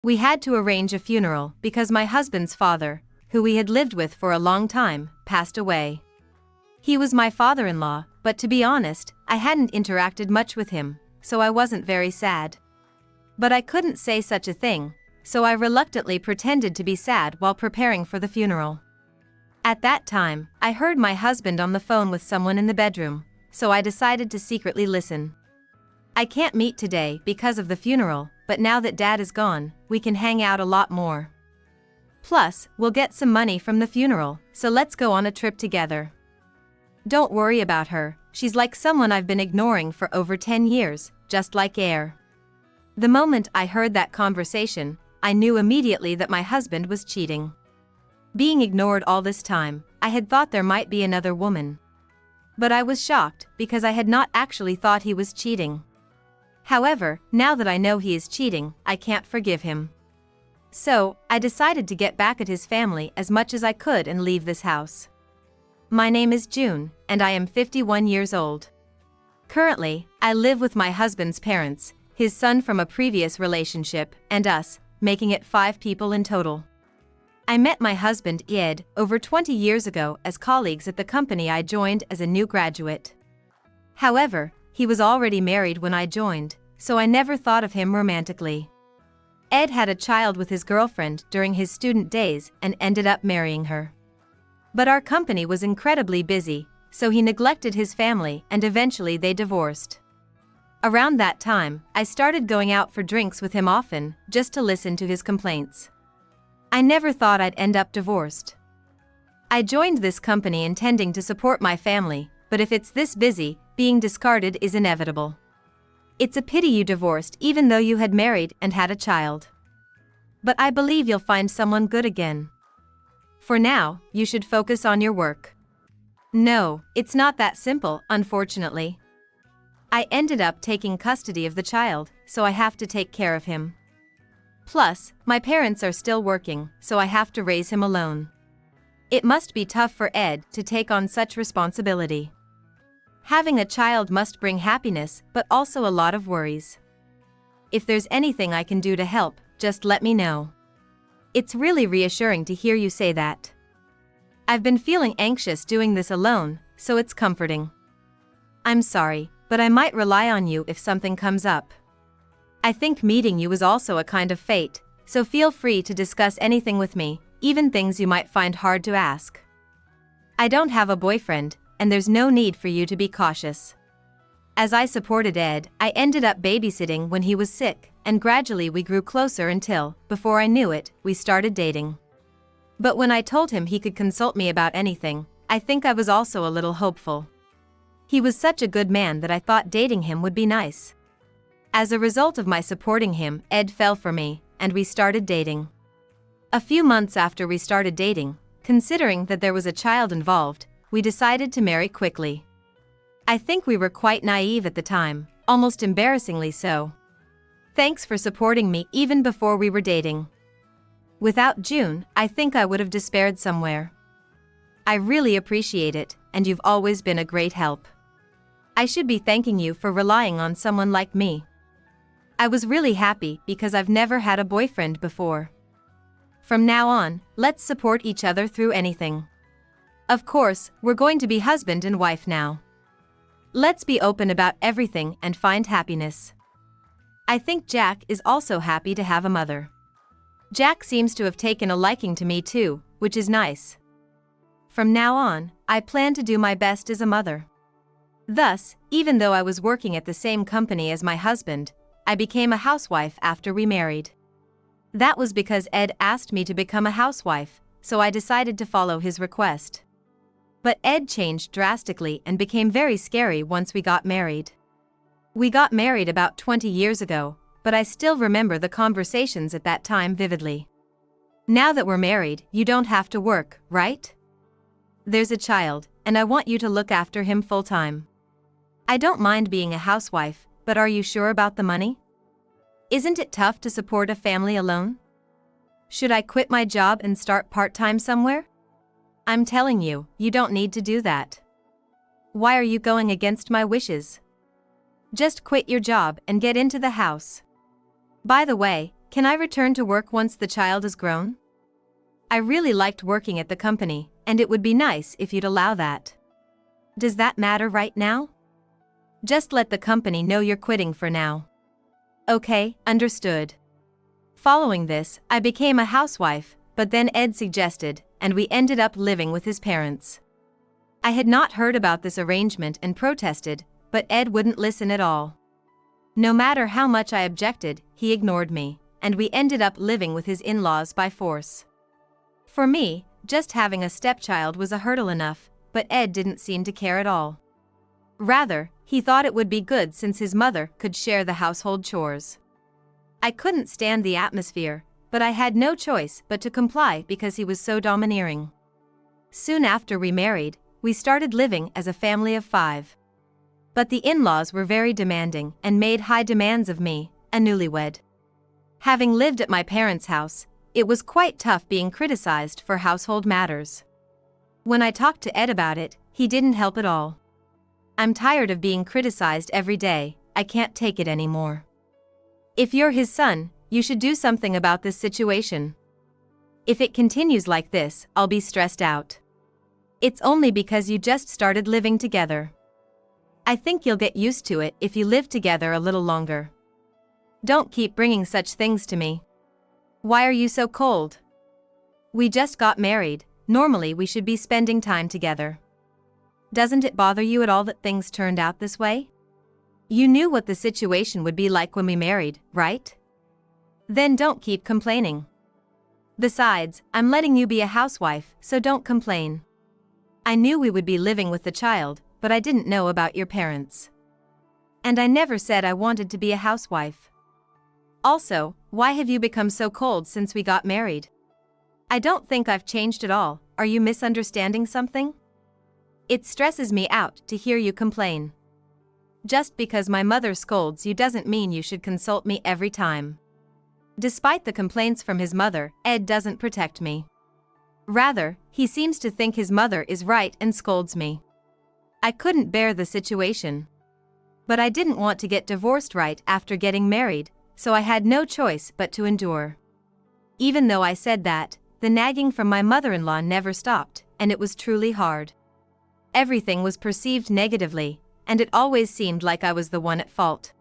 We had to arrange a funeral because my husband's father, who we had lived with for a long time, passed away. He was my father-in-law, but to be honest, I hadn't interacted much with him, so I wasn't very sad. But I couldn't say such a thing, so I reluctantly pretended to be sad while preparing for the funeral. At that time, I heard my husband on the phone with someone in the bedroom, so I decided to secretly listen. I can't meet today because of the funeral, but now that Dad is gone, we can hang out a lot more. Plus, we'll get some money from the funeral, so let's go on a trip together. Don't worry about her, she's like someone I've been ignoring for over 10 years, just like air. The moment I heard that conversation, I knew immediately that my husband was cheating. Being ignored all this time, I had thought there might be another woman. But I was shocked because I had not actually thought he was cheating. However, now that I know he is cheating, I can't forgive him. So, I decided to get back at his family as much as I could and leave this house. My name is June, and I am 51 years old. Currently, I live with my husband's parents, his son from a previous relationship, and us, making it 5 people in total. I met my husband, Ed, over 20 years ago as colleagues at the company I joined as a new graduate. However, he was already married when I joined, so I never thought of him romantically. Ed had a child with his girlfriend during his student days and ended up marrying her. But our company was incredibly busy, so he neglected his family and eventually they divorced. Around that time, I started going out for drinks with him often, just to listen to his complaints. I never thought I'd end up divorced. I joined this company intending to support my family, but if it's this busy, being discarded is inevitable. It's a pity you divorced even though you had married and had a child. But I believe you'll find someone good again. For now, you should focus on your work. No, it's not that simple, unfortunately. I ended up taking custody of the child, so I have to take care of him. Plus, my parents are still working, so I have to raise him alone. It must be tough for Ed to take on such responsibility. Having a child must bring happiness, but also a lot of worries. If there's anything I can do to help, just let me know. It's really reassuring to hear you say that. I've been feeling anxious doing this alone, so it's comforting. I'm sorry, but I might rely on you if something comes up. I think meeting you is also a kind of fate, so feel free to discuss anything with me, even things you might find hard to ask. I don't have a boyfriend, and there's no need for you to be cautious. As I supported Ed, I ended up babysitting when he was sick, and gradually we grew closer until, before I knew it, we started dating. But when I told him he could consult me about anything, I think I was also a little hopeful. He was such a good man that I thought dating him would be nice. As a result of my supporting him, Ed fell for me, and we started dating. A few months after we started dating, considering that there was a child involved, we decided to marry quickly. I think we were quite naive at the time, almost embarrassingly so. Thanks for supporting me even before we were dating. Without June, I think I would have despaired somewhere. I really appreciate it, and you've always been a great help. I should be thanking you for relying on someone like me. I was really happy because I've never had a boyfriend before. From now on, let's support each other through anything. Of course, we're going to be husband and wife now. Let's be open about everything and find happiness. I think Jack is also happy to have a mother. Jack seems to have taken a liking to me too, which is nice. From now on, I plan to do my best as a mother. Thus, even though I was working at the same company as my husband, I became a housewife after we married. That was because Ed asked me to become a housewife, so I decided to follow his request. But Ed changed drastically and became very scary once we got married. We got married about 20 years ago, but I still remember the conversations at that time vividly. Now that we're married, you don't have to work, right? There's a child, and I want you to look after him full-time. I don't mind being a housewife, but are you sure about the money? Isn't it tough to support a family alone? Should I quit my job and start part-time somewhere? I'm telling you, you don't need to do that. Why are you going against my wishes? Just quit your job and get into the house. By the way, Can I return to work once the child is grown? I really liked working at the company, and it would be nice if you'd allow that. Does that matter right now? Just let the company know you're quitting for now. Okay, understood. Following this, I became a housewife, but then Ed suggested, and we ended up living with his parents. I had not heard about this arrangement and protested, but Ed wouldn't listen at all. No matter how much I objected, he ignored me, and we ended up living with his in-laws by force. For me, just having a stepchild was a hurdle enough, but Ed didn't seem to care at all. Rather, he thought it would be good since his mother could share the household chores. I couldn't stand the atmosphere, but I had no choice but to comply because he was so domineering. Soon after we married, we started living as a family of 5. But the in-laws were very demanding and made high demands of me, a newlywed. Having lived at my parents' house, it was quite tough being criticized for household matters. When I talked to Ed about it, he didn't help at all. I'm tired of being criticized every day, I can't take it anymore. If you're his son, you should do something about this situation. If it continues like this, I'll be stressed out. It's only because you just started living together. I think you'll get used to it if you live together a little longer. Don't keep bringing such things to me. Why are you so cold? We just got married, normally we should be spending time together. Doesn't it bother you at all that things turned out this way? You knew what the situation would be like when we married, right? Then don't keep complaining. Besides, I'm letting you be a housewife, so don't complain. I knew we would be living with the child, but I didn't know about your parents. And I never said I wanted to be a housewife. Also, why have you become so cold since we got married? I don't think I've changed at all, are you misunderstanding something? It stresses me out to hear you complain. Just because my mother scolds you doesn't mean you should consult me every time. Despite the complaints from his mother, Ed doesn't protect me. Rather, he seems to think his mother is right and scolds me. I couldn't bear the situation. But I didn't want to get divorced right after getting married, so I had no choice but to endure. Even though I said that, the nagging from my mother-in-law never stopped, and it was truly hard. Everything was perceived negatively, and it always seemed like I was the one at fault.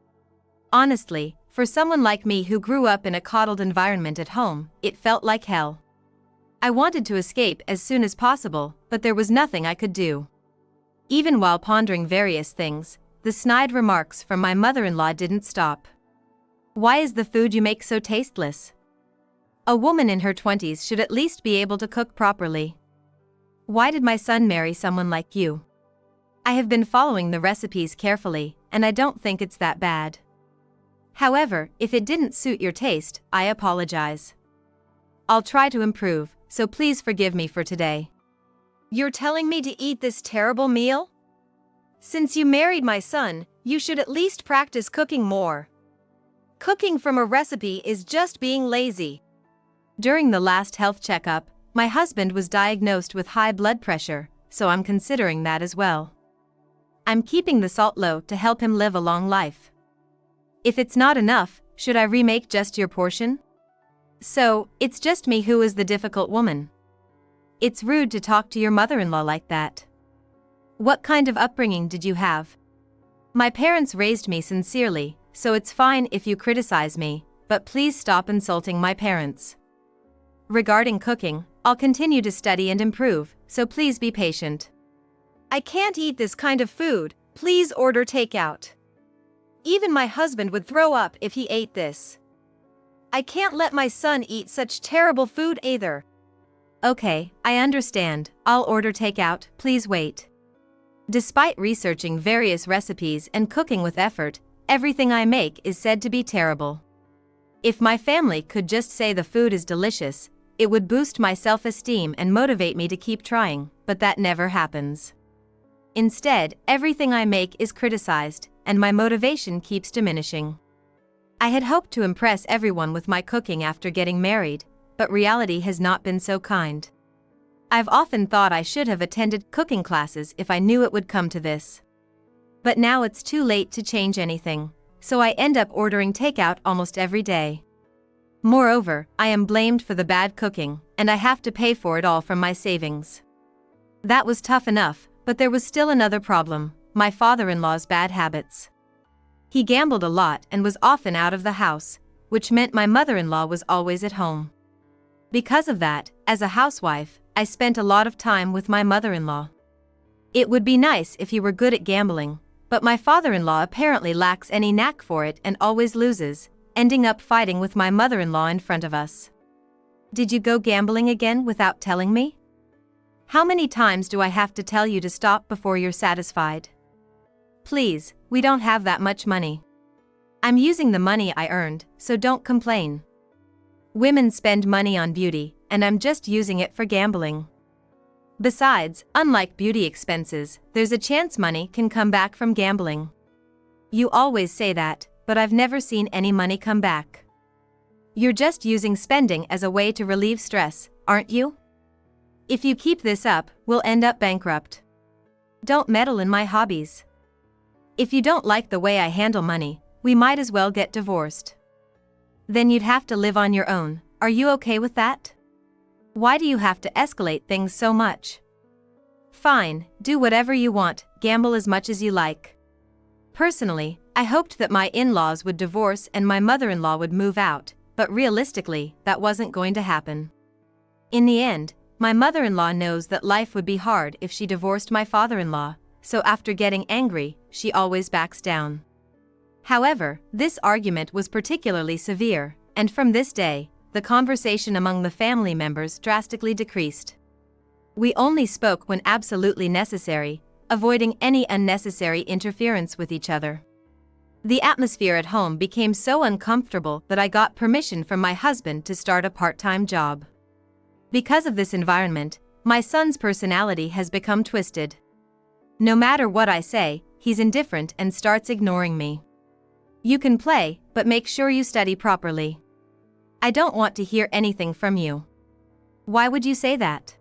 Honestly, for someone like me who grew up in a coddled environment at home, it felt like hell. I wanted to escape as soon as possible, but there was nothing I could do. Even while pondering various things, the snide remarks from my mother-in-law didn't stop. Why is the food you make so tasteless? A woman in her 20s should at least be able to cook properly. Why did my son marry someone like you? I have been following the recipes carefully, and I don't think it's that bad. However, if it didn't suit your taste, I apologize. I'll try to improve, so please forgive me for today. You're telling me to eat this terrible meal? Since you married my son, you should at least practice cooking more. Cooking from a recipe is just being lazy. During the last health checkup, my husband was diagnosed with high blood pressure, so I'm considering that as well. I'm keeping the salt low to help him live a long life. If it's not enough, should I remake just your portion? So, it's just me who is the difficult woman. It's rude to talk to your mother-in-law like that. What kind of upbringing did you have? My parents raised me sincerely, so it's fine if you criticize me, but please stop insulting my parents. Regarding cooking, I'll continue to study and improve, so please be patient. I can't eat this kind of food, please order takeout. Even my husband would throw up if he ate this. I can't let my son eat such terrible food either. Okay, I understand, I'll order takeout, please wait. Despite researching various recipes and cooking with effort, everything I make is said to be terrible. If my family could just say the food is delicious, it would boost my self-esteem and motivate me to keep trying, but that never happens. Instead, everything I make is criticized, and my motivation keeps diminishing. I had hoped to impress everyone with my cooking after getting married, but reality has not been so kind. I've often thought I should have attended cooking classes if I knew it would come to this. But now it's too late to change anything, so I end up ordering takeout almost every day. Moreover, I am blamed for the bad cooking, and I have to pay for it all from my savings. That was tough enough, but there was still another problem: my father-in-law's bad habits. He gambled a lot and was often out of the house, which meant my mother-in-law was always at home. Because of that, as a housewife, I spent a lot of time with my mother-in-law. It would be nice if he were good at gambling, but my father-in-law apparently lacks any knack for it and always loses, ending up fighting with my mother-in-law in front of us. Did you go gambling again without telling me? How many times do I have to tell you to stop before you're satisfied? Please, we don't have that much money. I'm using the money I earned, so don't complain. Women spend money on beauty, and I'm just using it for gambling. Besides, unlike beauty expenses, there's a chance money can come back from gambling. You always say that, but I've never seen any money come back. You're just using spending as a way to relieve stress, aren't you? If you keep this up, we'll end up bankrupt. Don't meddle in my hobbies. If you don't like the way I handle money, we might as well get divorced. Then you'd have to live on your own. Are you okay with that? Why do you have to escalate things so much? Fine, do whatever you want, gamble as much as you like. Personally, I hoped that my in-laws would divorce and my mother-in-law would move out, but realistically, that wasn't going to happen. In the end, my mother-in-law knows that life would be hard if she divorced my father-in-law, so after getting angry, she always backs down. However, this argument was particularly severe, and from this day, the conversation among the family members drastically decreased. We only spoke when absolutely necessary, avoiding any unnecessary interference with each other. The atmosphere at home became so uncomfortable that I got permission from my husband to start a part-time job. Because of this environment, my son's personality has become twisted. No matter what I say, he's indifferent and starts ignoring me. You can play, but make sure you study properly. I don't want to hear anything from you. Why would you say that?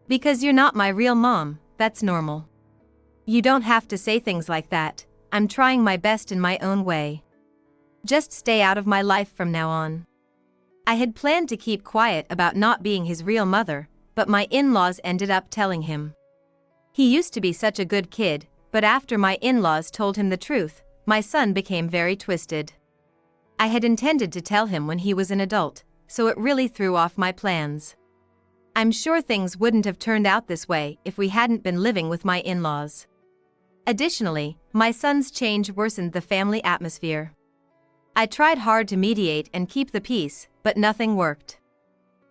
Because you're not my real mom, that's normal. You don't have to say things like that. I'm trying my best in my own way. Just stay out of my life from now on. I had planned to keep quiet about not being his real mother, but my in-laws ended up telling him. He used to be such a good kid, but after my in-laws told him the truth, my son became very twisted. I had intended to tell him when he was an adult, so it really threw off my plans. I'm sure things wouldn't have turned out this way if we hadn't been living with my in-laws. Additionally, my son's change worsened the family atmosphere. I tried hard to mediate and keep the peace, but nothing worked.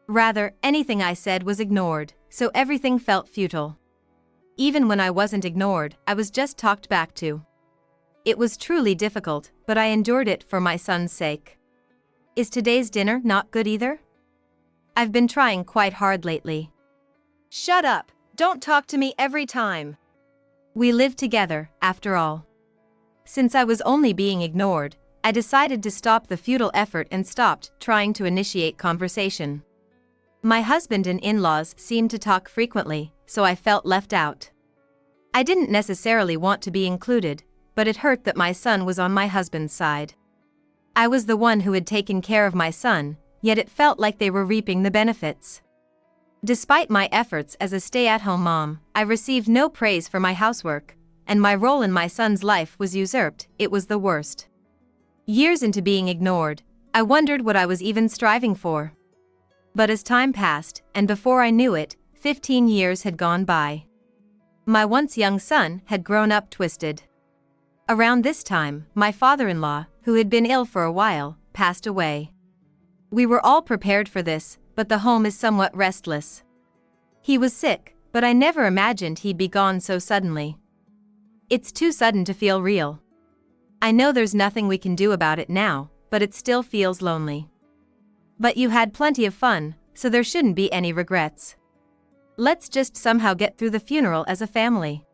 Rather, anything I said was ignored, so everything felt futile. Even when I wasn't ignored, I was just talked back to. It was truly difficult, but I endured it for my son's sake. Is today's dinner not good either? I've been trying quite hard lately. Shut up! Don't talk to me every time! We live together, after all. Since I was only being ignored, I decided to stop the futile effort and stopped trying to initiate conversation. My husband and in-laws seemed to talk frequently, so I felt left out. I didn't necessarily want to be included, but it hurt that my son was on my husband's side. I was the one who had taken care of my son, yet it felt like they were reaping the benefits. Despite my efforts as a stay-at-home mom, I received no praise for my housework, and my role in my son's life was usurped. It was the worst. Years into being ignored, I wondered what I was even striving for. But as time passed, and before I knew it, 15 years had gone by. My once young son had grown up twisted. Around this time, my father-in-law, who had been ill for a while, passed away. We were all prepared for this, but the home is somewhat restless. He was sick, but I never imagined he'd be gone so suddenly. It's too sudden to feel real. I know there's nothing we can do about it now, but it still feels lonely. But you had plenty of fun, so there shouldn't be any regrets. Let's just somehow get through the funeral as a family.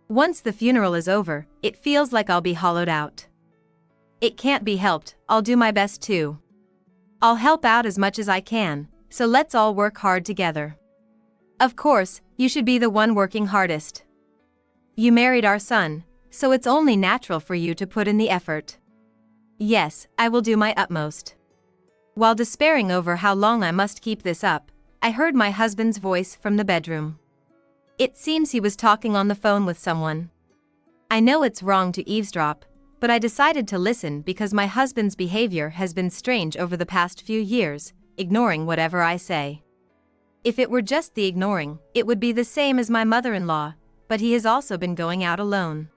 Once the funeral is over, it feels like I'll be hollowed out. It can't be helped, I'll do my best too. I'll help out as much as I can, so let's all work hard together. Of course, you should be the one working hardest. You married our son, so it's only natural for you to put in the effort. Yes, I will do my utmost. While despairing over how long I must keep this up, I heard my husband's voice from the bedroom. It seems he was talking on the phone with someone. I know it's wrong to eavesdrop, but I decided to listen because my husband's behavior has been strange over the past few years, ignoring whatever I say. If it were just the ignoring, it would be the same as my mother-in-law, but he has also been going out alone.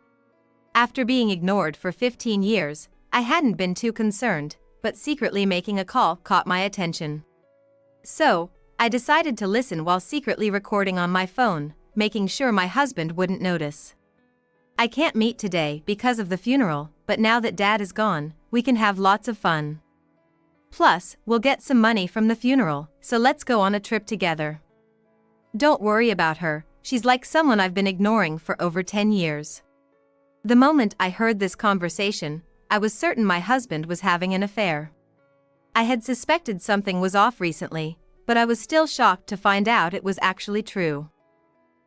After being ignored for 15 years, I hadn't been too concerned, but secretly making a call caught my attention. So, I decided to listen while secretly recording on my phone, making sure my husband wouldn't notice. I can't meet today because of the funeral, but now that Dad is gone, we can have lots of fun. Plus, we'll get some money from the funeral, so let's go on a trip together. Don't worry about her, she's like someone I've been ignoring for over 10 years. The moment I heard this conversation, I was certain my husband was having an affair. I had suspected something was off recently, but I was still shocked to find out it was actually true.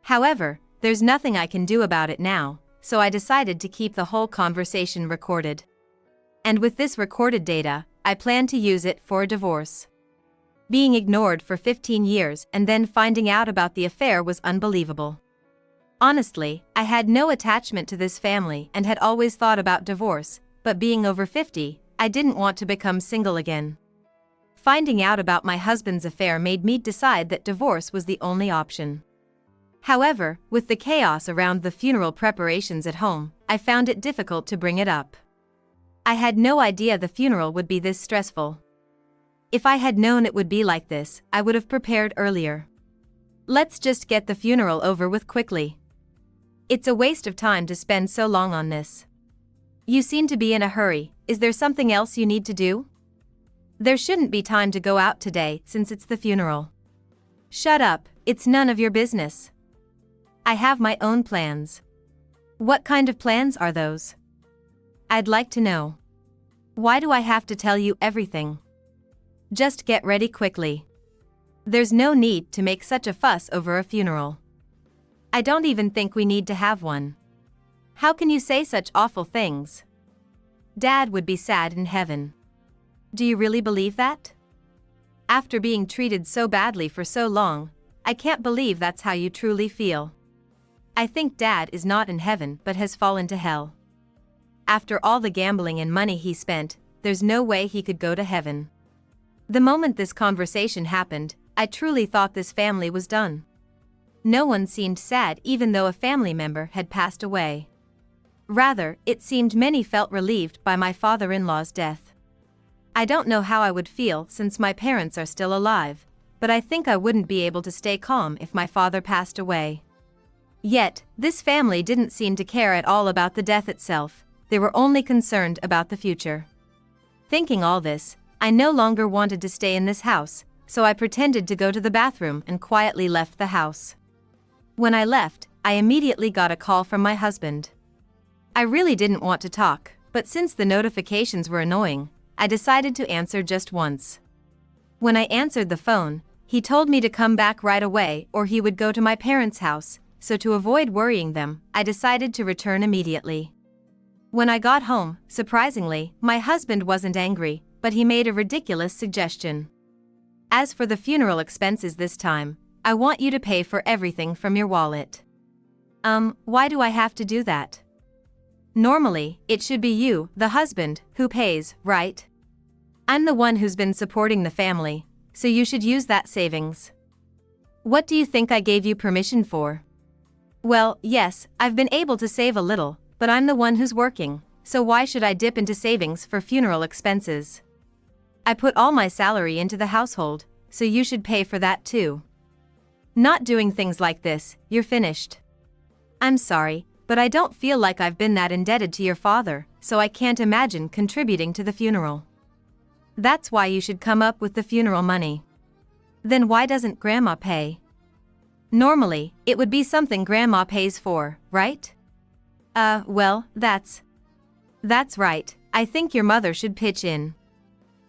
However, there's nothing I can do about it now, so I decided to keep the whole conversation recorded. And with this recorded data, I plan to use it for a divorce. Being ignored for 15 years and then finding out about the affair was unbelievable. Honestly, I had no attachment to this family and had always thought about divorce, but being over 50, I didn't want to become single again. Finding out about my husband's affair made me decide that divorce was the only option. However, with the chaos around the funeral preparations at home, I found it difficult to bring it up. I had no idea the funeral would be this stressful. If I had known it would be like this, I would have prepared earlier. Let's just get the funeral over with quickly. It's a waste of time to spend so long on this. You seem to be in a hurry, is there something else you need to do? There shouldn't be time to go out today since it's the funeral. Shut up, it's none of your business. I have my own plans. What kind of plans are those? I'd like to know. Why do I have to tell you everything? Just get ready quickly. There's no need to make such a fuss over a funeral. I don't even think we need to have one. How can you say such awful things? Dad would be sad in heaven. Do you really believe that? After being treated so badly for so long, I can't believe that's how you truly feel. I think Dad is not in heaven but has fallen to hell. After all the gambling and money he spent, there's no way he could go to heaven. The moment this conversation happened, I truly thought this family was done. No one seemed sad even though a family member had passed away. Rather, it seemed many felt relieved by my father-in-law's death. I don't know how I would feel since my parents are still alive, but I think I wouldn't be able to stay calm if my father passed away. Yet, this family didn't seem to care at all about the death itself, they were only concerned about the future. Thinking all this, I no longer wanted to stay in this house, so I pretended to go to the bathroom and quietly left the house. When I left, I immediately got a call from my husband. I really didn't want to talk, but since the notifications were annoying, I decided to answer just once. When I answered the phone, he told me to come back right away or he would go to my parents' house, so to avoid worrying them, I decided to return immediately. When I got home, surprisingly, my husband wasn't angry, but he made a ridiculous suggestion. As for the funeral expenses this time, I want you to pay for everything from your wallet. Why do I have to do that? Normally, it should be you, the husband, who pays, right? I'm the one who's been supporting the family, so you should use that savings. What do you think I gave you permission for? Well, yes, I've been able to save a little, but I'm the one who's working, so why should I dip into savings for funeral expenses? I put all my salary into the household, so you should pay for that too. Not doing things like this, you're finished. I'm sorry, but I don't feel like I've been that indebted to your father, so I can't imagine contributing to the funeral. That's why you should come up with the funeral money. Then why doesn't Grandma pay? Normally, it would be something Grandma pays for, right? Well, that's right, I think your mother should pitch in.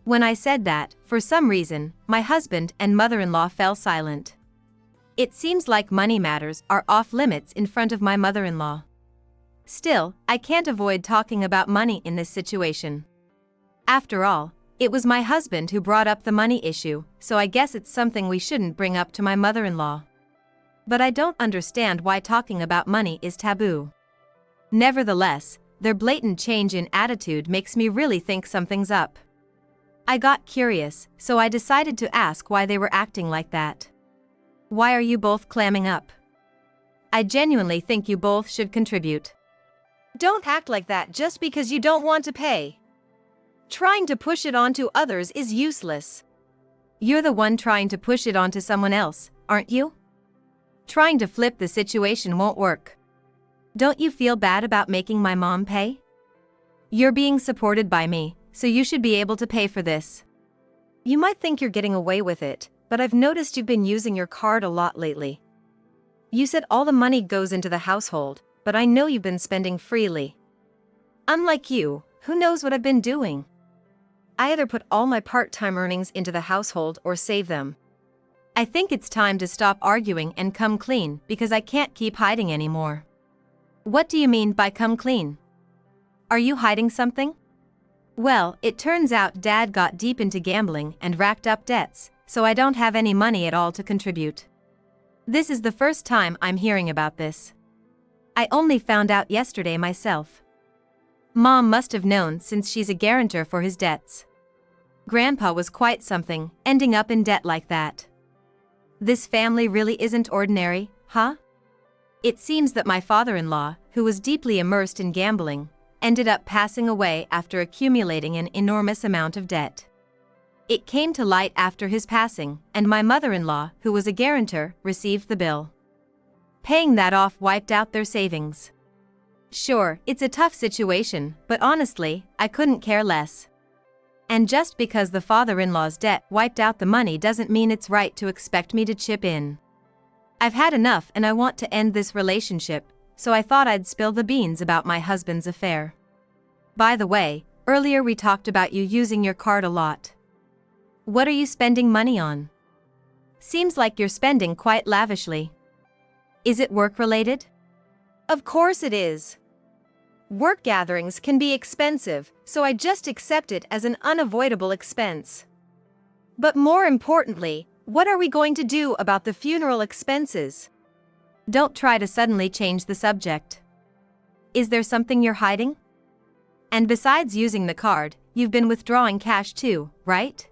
When I said that, for some reason, my husband and mother-in-law fell silent. It seems like money matters are off limits in front of my mother-in-law. Still, I can't avoid talking about money in this situation. After all, It was my husband who brought up the money issue, so I guess it's something we shouldn't bring up to my mother-in-law. But I don't understand why talking about money is taboo. Nevertheless, their blatant change in attitude makes me really think something's up. I got curious, so I decided to ask why they were acting like that. Why are you both clamming up? I genuinely think you both should contribute. Don't act like that just because you don't want to pay. Trying to push it onto others is useless. You're the one trying to push it onto someone else, aren't you? Trying to flip the situation won't work. Don't you feel bad about making my mom pay? You're being supported by me, so you should be able to pay for this. You might think you're getting away with it, but I've noticed you've been using your card a lot lately. You said all the money goes into the household, but I know you've been spending freely. Unlike you, who knows what I've been doing? I either put all my part-time earnings into the household or save them. I think it's time to stop arguing and come clean because I can't keep hiding anymore. What do you mean by come clean? Are you hiding something? Well, it turns out Dad got deep into gambling and racked up debts, so I don't have any money at all to contribute. This is the first time I'm hearing about this. I only found out yesterday myself. Mom must have known since she's a guarantor for his debts. Grandpa was quite something, ending up in debt like that. This family really isn't ordinary, huh? It seems that my father-in-law, who was deeply immersed in gambling, ended up passing away after accumulating an enormous amount of debt. It came to light after his passing, and my mother-in-law, who was a guarantor, received the bill. Paying that off wiped out their savings. Sure, it's a tough situation, but honestly, I couldn't care less. And just because the father-in-law's debt wiped out the money doesn't mean it's right to expect me to chip in. I've had enough and I want to end this relationship, so I thought I'd spill the beans about my husband's affair. By the way, earlier we talked about you using your card a lot. What are you spending money on? Seems like you're spending quite lavishly. Is it work-related? Of course it is. Work gatherings can be expensive, so I just accept it as an unavoidable expense. But more importantly, what are we going to do about the funeral expenses? Don't try to suddenly change the subject. Is there something you're hiding? And besides using the card, you've been withdrawing cash too, right?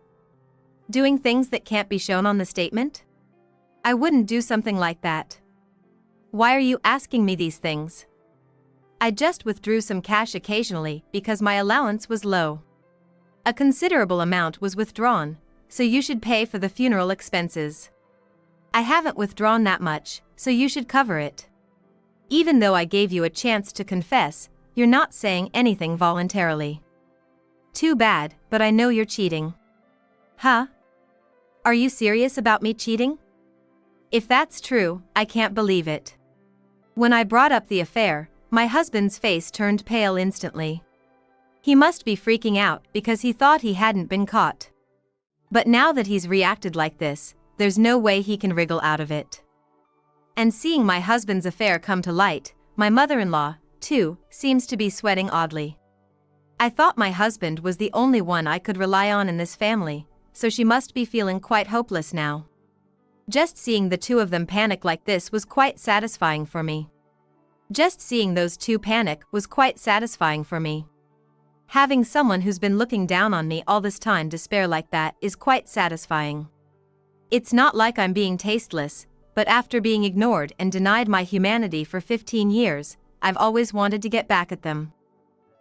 Doing things that can't be shown on the statement? I wouldn't do something like that. Why are you asking me these things? I just withdrew some cash occasionally because my allowance was low. A considerable amount was withdrawn, so you should pay for the funeral expenses. I haven't withdrawn that much, so you should cover it. Even though I gave you a chance to confess, you're not saying anything voluntarily. Too bad, but I know you're cheating. Huh? Are you serious about me cheating? If that's true, I can't believe it. When I brought up the affair, my husband's face turned pale instantly. He must be freaking out because he thought he hadn't been caught. But now that he's reacted like this, there's no way he can wriggle out of it. And seeing my husband's affair come to light, my mother-in-law, too, seems to be sweating oddly. I thought my husband was the only one I could rely on in this family, so she must be feeling quite hopeless now. Just seeing the two of them panic like this was quite satisfying for me. Just seeing those two panic was quite satisfying for me. Having someone who's been looking down on me all this time despair like that is quite satisfying. It's not like I'm being tasteless, but after being ignored and denied my humanity for 15 years, I've always wanted to get back at them.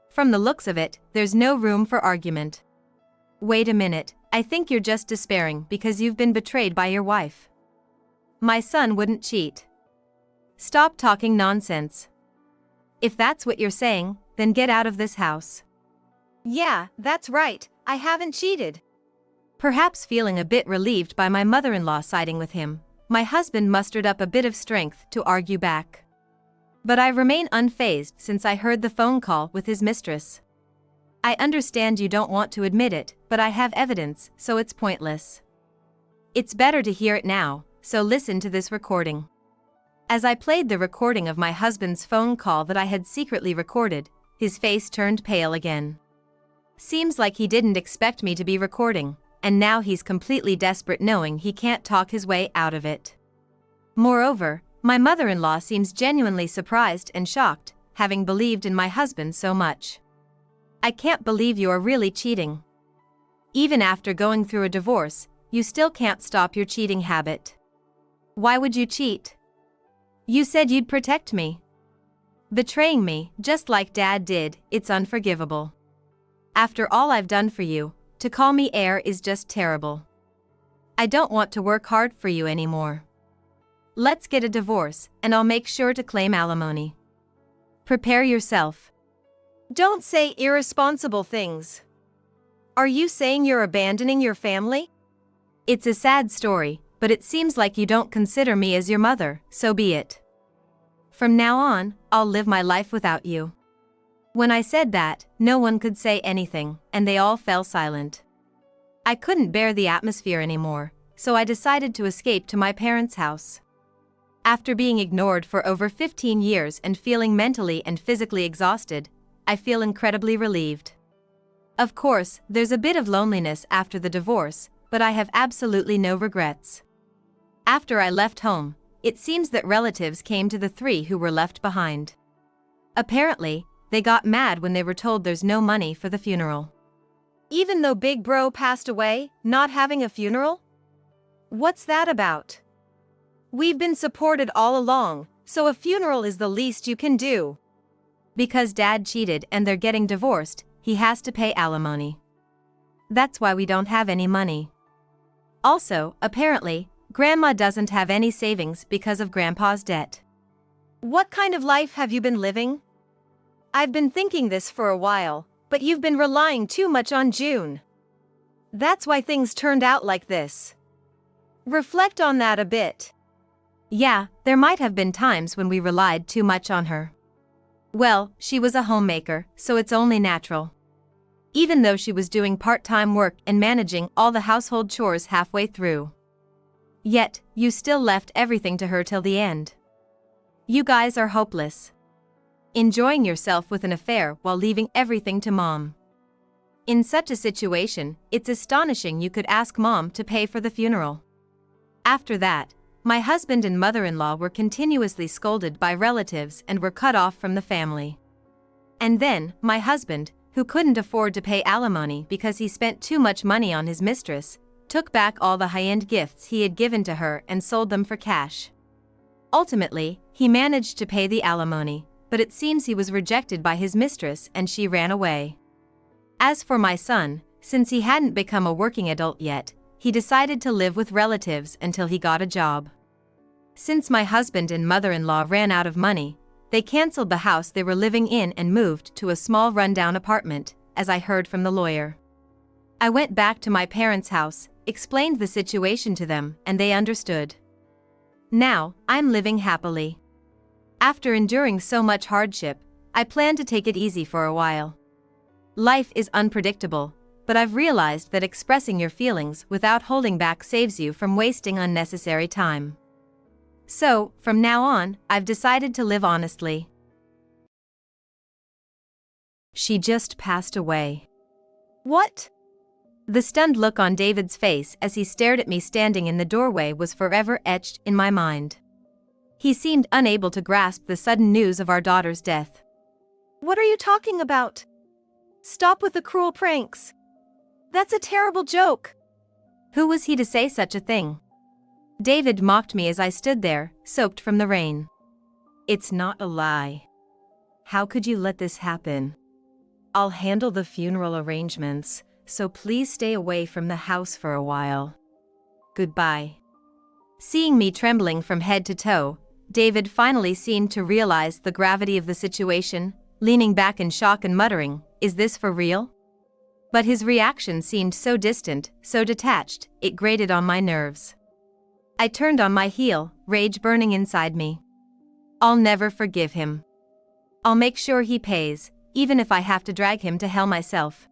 From the looks of it, there's no room for argument. Wait a minute, I think you're just despairing because you've been betrayed by your wife. My son wouldn't cheat. Stop talking nonsense. If that's what you're saying, then get out of this house. Yeah, that's right, I haven't cheated. Perhaps feeling a bit relieved by my mother-in-law siding with him, my husband mustered up a bit of strength to argue back. But I remain unfazed since I heard the phone call with his mistress. I understand you don't want to admit it, but I have evidence, so it's pointless. It's better to hear it now, so listen to this recording. As I played the recording of my husband's phone call that I had secretly recorded, his face turned pale again. Seems like he didn't expect me to be recording, and now he's completely desperate knowing he can't talk his way out of it. Moreover, my mother-in-law seems genuinely surprised and shocked, having believed in my husband so much. I can't believe you are really cheating. Even after going through a divorce, you still can't stop your cheating habit. Why would you cheat? You said you'd protect me. Betraying me, just like Dad did, it's unforgivable. After all I've done for you, to call me heir is just terrible. I don't want to work hard for you anymore. Let's get a divorce, and I'll make sure to claim alimony. Prepare yourself. Don't say irresponsible things. Are you saying you're abandoning your family? It's a sad story, but it seems like you don't consider me as your mother, so be it. From now on, I'll live my life without you. When I said that, no one could say anything, and they all fell silent. I couldn't bear the atmosphere anymore, so I decided to escape to my parents' house. After being ignored for over 15 years and feeling mentally and physically exhausted, I feel incredibly relieved. Of course, there's a bit of loneliness after the divorce, but I have absolutely no regrets. After I left home, it seems that relatives came to the three who were left behind. Apparently, they got mad when they were told there's no money for the funeral. Even though Big Bro passed away, not having a funeral? What's that about? We've been supported all along, so a funeral is the least you can do. Because Dad cheated and they're getting divorced, he has to pay alimony. That's why we don't have any money. Also, apparently, Grandma doesn't have any savings because of Grandpa's debt. What kind of life have you been living? I've been thinking this for a while, but you've been relying too much on June. That's why things turned out like this. Reflect on that a bit. Yeah, there might have been times when we relied too much on her. Well, she was a homemaker, so it's only natural. Even though she was doing part-time work and managing all the household chores halfway through. Yet, you still left everything to her till the end. You guys are hopeless. Enjoying yourself with an affair while leaving everything to Mom. In such a situation, it's astonishing you could ask Mom to pay for the funeral. After that, my husband and mother-in-law were continuously scolded by relatives and were cut off from the family. And then, my husband, who couldn't afford to pay alimony because he spent too much money on his mistress, took back all the high-end gifts he had given to her and sold them for cash. Ultimately, he managed to pay the alimony, but it seems he was rejected by his mistress and she ran away. As for my son, since he hadn't become a working adult yet, he decided to live with relatives until he got a job. Since my husband and mother-in-law ran out of money, they canceled the house they were living in and moved to a small rundown apartment, as I heard from the lawyer. I went back to my parents' house, explained the situation to them, and they understood. Now, I'm living happily. After enduring so much hardship, I plan to take it easy for a while. Life is unpredictable, but I've realized that expressing your feelings without holding back saves you from wasting unnecessary time. So, from now on, I've decided to live honestly. She just passed away. What? The stunned look on David's face as he stared at me standing in the doorway was forever etched in my mind. He seemed unable to grasp the sudden news of our daughter's death. What are you talking about? Stop with the cruel pranks. That's a terrible joke. Who was he to say such a thing? David mocked me as I stood there, soaked from the rain. It's not a lie. How could you let this happen? I'll handle the funeral arrangements, so please stay away from the house for a while. Goodbye. Seeing me trembling from head to toe, David finally seemed to realize the gravity of the situation, leaning back in shock and muttering, "Is this for real?" But his reaction seemed so distant, so detached, it grated on my nerves. I turned on my heel, rage burning inside me. I'll never forgive him. I'll make sure he pays, even if I have to drag him to hell myself.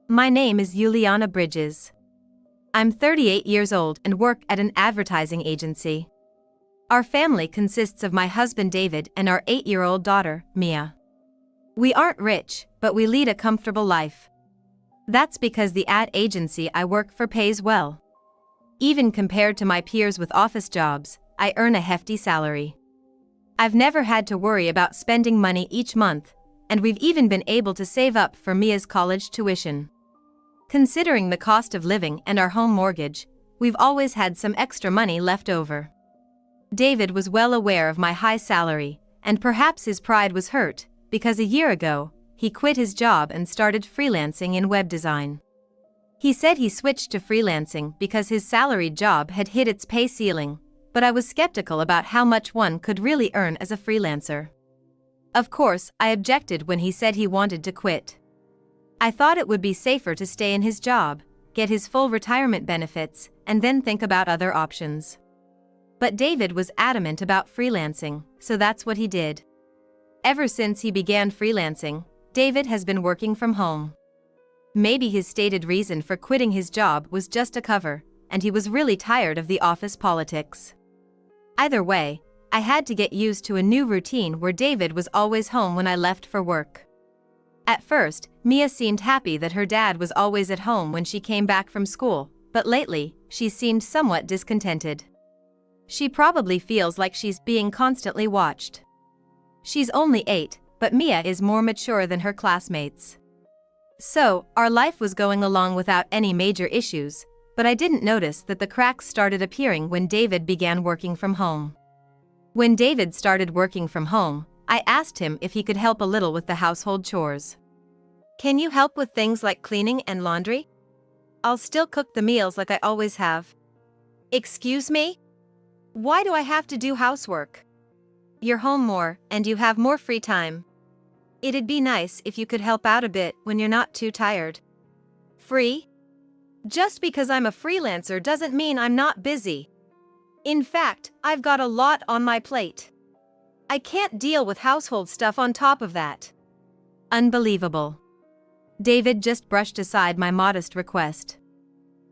My name is Juliana Bridges. I'm 38 years old and work at an advertising agency. Our family consists of my husband David and our 8-year-old daughter, Mia. We aren't rich, but we lead a comfortable life. That's because the ad agency I work for pays well. Even compared to my peers with office jobs, I earn a hefty salary. I've never had to worry about spending money each month, and we've even been able to save up for Mia's college tuition. Considering the cost of living and our home mortgage, we've always had some extra money left over. David was well aware of my high salary, and perhaps his pride was hurt, because a year ago, he quit his job and started freelancing in web design. He said he switched to freelancing because his salaried job had hit its pay ceiling, but I was skeptical about how much one could really earn as a freelancer. Of course, I objected when he said he wanted to quit. I thought it would be safer to stay in his job, get his full retirement benefits, and then think about other options. But David was adamant about freelancing, so that's what he did. Ever since he began freelancing, David has been working from home. Maybe his stated reason for quitting his job was just a cover, and he was really tired of the office politics. Either way, I had to get used to a new routine where David was always home when I left for work. At first, Mia seemed happy that her dad was always at home when she came back from school, but lately, she seemed somewhat discontented. She probably feels like she's being constantly watched. She's only 8, but Mia is more mature than her classmates. So, our life was going along without any major issues, but I didn't notice that the cracks started appearing when David began working from home. When David started working from home, I asked him if he could help a little with the household chores. Can you help with things like cleaning and laundry? I'll still cook the meals like I always have. Excuse me? Why do I have to do housework? You're home more, and you have more free time. It'd be nice if you could help out a bit when you're not too tired. Free? Just because I'm a freelancer doesn't mean I'm not busy. In fact, I've got a lot on my plate. I can't deal with household stuff on top of that. Unbelievable. David just brushed aside my modest request.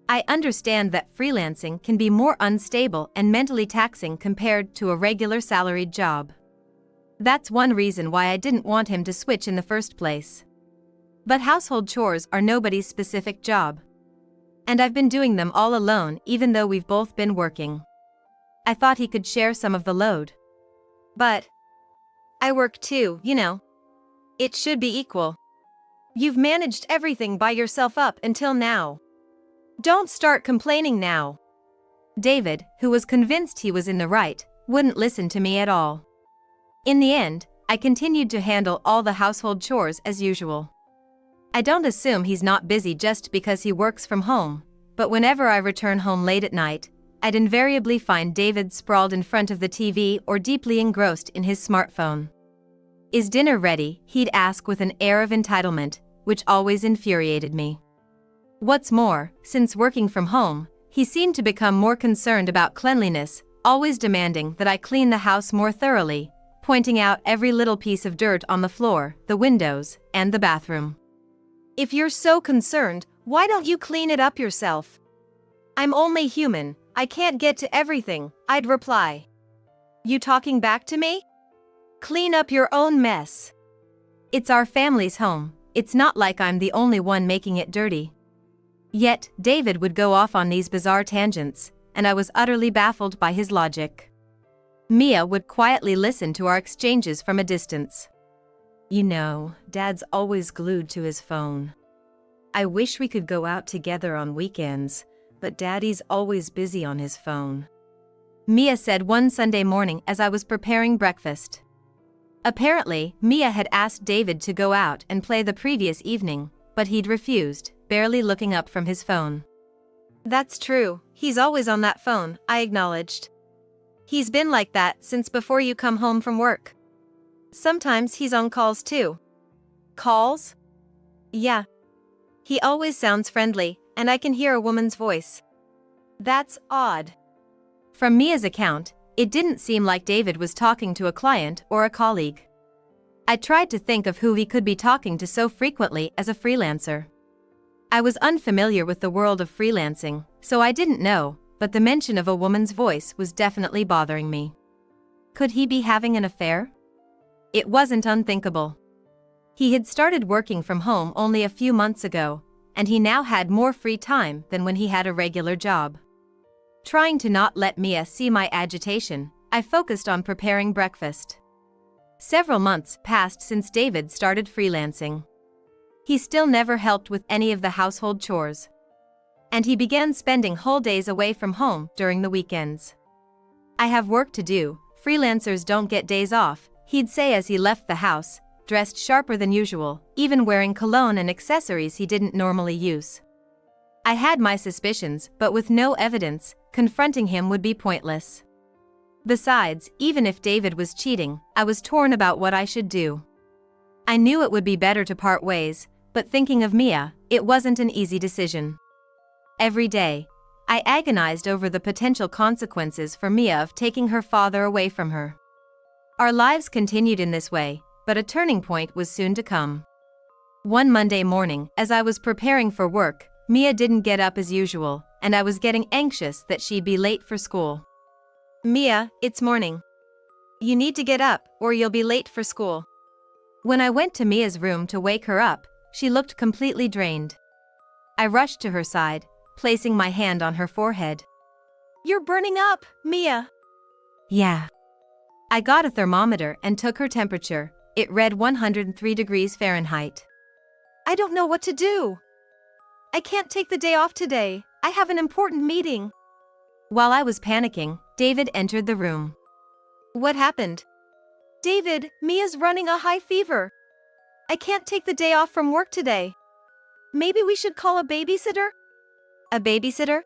I understand that freelancing can be more unstable and mentally taxing compared to a regular salaried job. That's one reason why I didn't want him to switch in the first place. But household chores are nobody's specific job. And I've been doing them all alone even though we've both been working. I thought he could share some of the load. But I work too, you know. It should be equal. You've managed everything by yourself up until now. Don't start complaining now. David, who was convinced he was in the right, wouldn't listen to me at all. In the end, I continued to handle all the household chores as usual. I don't assume he's not busy just because he works from home, but whenever I return home late at night, I'd invariably find David sprawled in front of the TV or deeply engrossed in his smartphone. "Is dinner ready?" he'd ask with an air of entitlement, which always infuriated me. What's more, since working from home, he seemed to become more concerned about cleanliness, always demanding that I clean the house more thoroughly, pointing out every little piece of dirt on the floor, the windows, and the bathroom. If you're so concerned, why don't you clean it up yourself? I'm only human, I can't get to everything, I'd reply. You talking back to me? Clean up your own mess. It's our family's home, it's not like I'm the only one making it dirty. Yet, David would go off on these bizarre tangents, and I was utterly baffled by his logic. Mia would quietly listen to our exchanges from a distance. "You know, Dad's always glued to his phone. I wish we could go out together on weekends, but Daddy's always busy on his phone," Mia said one Sunday morning as I was preparing breakfast. Apparently, Mia had asked David to go out and play the previous evening, but he'd refused, barely looking up from his phone. That's true, he's always on that phone, I acknowledged. He's been like that since before you come home from work. Sometimes he's on calls too. Calls? Yeah. He always sounds friendly, and I can hear a woman's voice. That's odd. From Mia's account, it didn't seem like David was talking to a client or a colleague. I tried to think of who he could be talking to so frequently as a freelancer. I was unfamiliar with the world of freelancing, so I didn't know, but the mention of a woman's voice was definitely bothering me. Could he be having an affair? It wasn't unthinkable. He had started working from home only a few months ago, and he now had more free time than when he had a regular job. Trying to not let Mia see my agitation, I focused on preparing breakfast. Several months passed since David started freelancing. He still never helped with any of the household chores. And he began spending whole days away from home during the weekends. "I have work to do, freelancers don't get days off," he'd say as he left the house, dressed sharper than usual, even wearing cologne and accessories he didn't normally use. I had my suspicions, but with no evidence, confronting him would be pointless. Besides, even if David was cheating, I was torn about what I should do. I knew it would be better to part ways, but thinking of Mia, it wasn't an easy decision. Every day, I agonized over the potential consequences for Mia of taking her father away from her. Our lives continued in this way, but a turning point was soon to come. One Monday morning, as I was preparing for work, Mia didn't get up as usual, and I was getting anxious that she'd be late for school. "Mia, it's morning. You need to get up, or you'll be late for school." When I went to Mia's room to wake her up, she looked completely drained. I rushed to her side, placing my hand on her forehead. "You're burning up, Mia." "Yeah." I got a thermometer and took her temperature. It read 103 degrees Fahrenheit. "I don't know what to do. I can't take the day off today. I have an important meeting." While I was panicking, David entered the room. "What happened?" "David, Mia's running a high fever. I can't take the day off from work today. Maybe we should call a babysitter?" "A babysitter?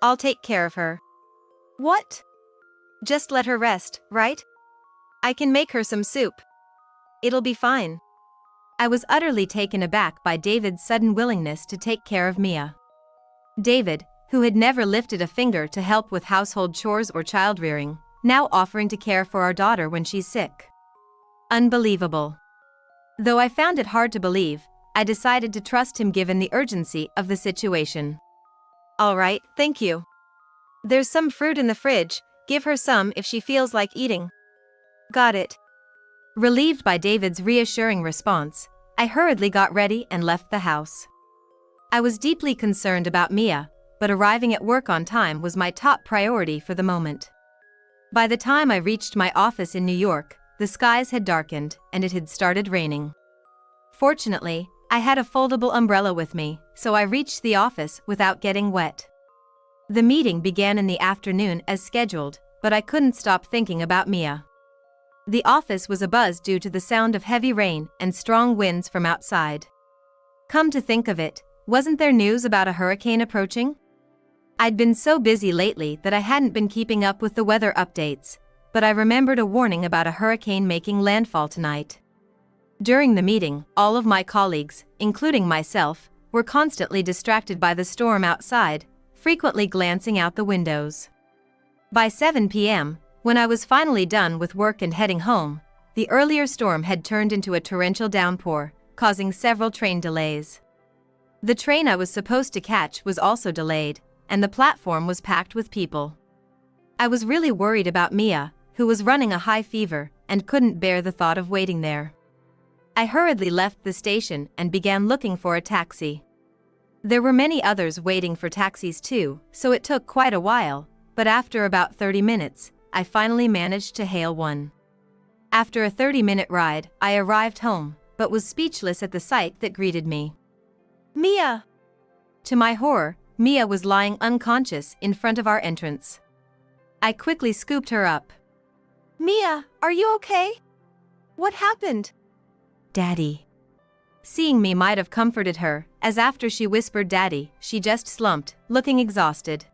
I'll take care of her." "What?" "Just let her rest, right? I can make her some soup. It'll be fine." I was utterly taken aback by David's sudden willingness to take care of Mia. David, who had never lifted a finger to help with household chores or child-rearing, now offering to care for our daughter when she's sick. Unbelievable. Though I found it hard to believe, I decided to trust him given the urgency of the situation. "All right, thank you. There's some fruit in the fridge, give her some if she feels like eating." "Got it." Relieved by David's reassuring response, I hurriedly got ready and left the house. I was deeply concerned about Mia, but arriving at work on time was my top priority for the moment. By the time I reached my office in New York, the skies had darkened and it had started raining. Fortunately, I had a foldable umbrella with me, so I reached the office without getting wet. The meeting began in the afternoon as scheduled, but I couldn't stop thinking about Mia. The office was abuzz due to the sound of heavy rain and strong winds from outside. Come to think of it, wasn't there news about a hurricane approaching? I'd been so busy lately that I hadn't been keeping up with the weather updates, but I remembered a warning about a hurricane making landfall tonight. During the meeting, all of my colleagues, including myself, were constantly distracted by the storm outside, frequently glancing out the windows. By 7 p.m., when I was finally done with work and heading home, the earlier storm had turned into a torrential downpour, causing several train delays. The train I was supposed to catch was also delayed, and the platform was packed with people. I was really worried about Mia, who was running a high fever and couldn't bear the thought of waiting there. I hurriedly left the station and began looking for a taxi. There were many others waiting for taxis too, so it took quite a while, but after about 30 minutes, I finally managed to hail one. After a 30-minute ride, I arrived home, but was speechless at the sight that greeted me. "Mia!" To my horror, Mia was lying unconscious in front of our entrance. I quickly scooped her up. "Mia, are you okay? What happened?" "Daddy." Seeing me might have comforted her, as after she whispered "Daddy," she just slumped, looking exhausted.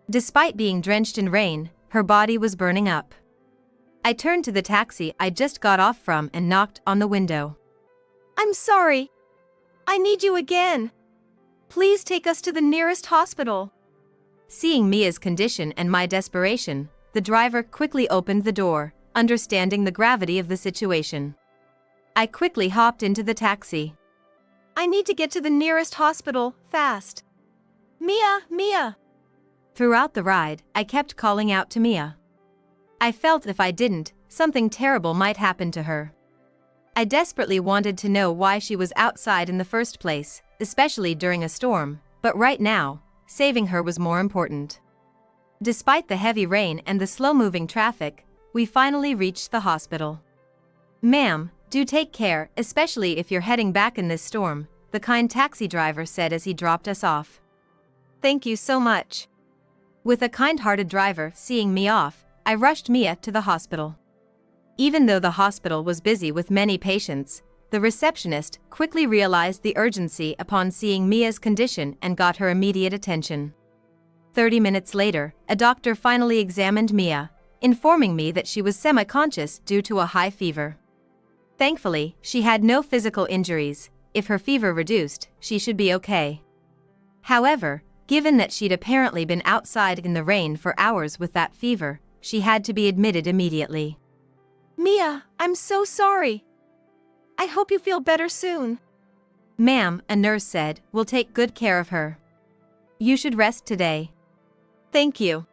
Despite being drenched in rain, her body was burning up. I turned to the taxi I just got off from and knocked on the window. "I'm sorry. I need you again. Please take us to the nearest hospital." Seeing Mia's condition and my desperation, the driver quickly opened the door, understanding the gravity of the situation. I quickly hopped into the taxi. "I need to get to the nearest hospital, fast. Mia, Mia." Throughout the ride, I kept calling out to Mia. I felt if I didn't, something terrible might happen to her. I desperately wanted to know why she was outside in the first place, especially during a storm, but right now, saving her was more important. Despite the heavy rain and the slow-moving traffic, we finally reached the hospital. "Ma'am, do take care, especially if you're heading back in this storm," the kind taxi driver said as he dropped us off. Thank you so much. With a kind-hearted driver seeing me off, I rushed Mia to the hospital. Even though the hospital was busy with many patients, the receptionist quickly realized the urgency upon seeing Mia's condition and got her immediate attention. 30 minutes later, a doctor finally examined Mia, informing me that she was semi-conscious due to a high fever. Thankfully, she had no physical injuries. If her fever reduced, she should be okay. However, given that she'd apparently been outside in the rain for hours with that fever, she had to be admitted immediately. Mia, I'm so sorry. I hope you feel better soon. "Ma'am," a nurse said, "we'll take good care of her. You should rest today." Thank you.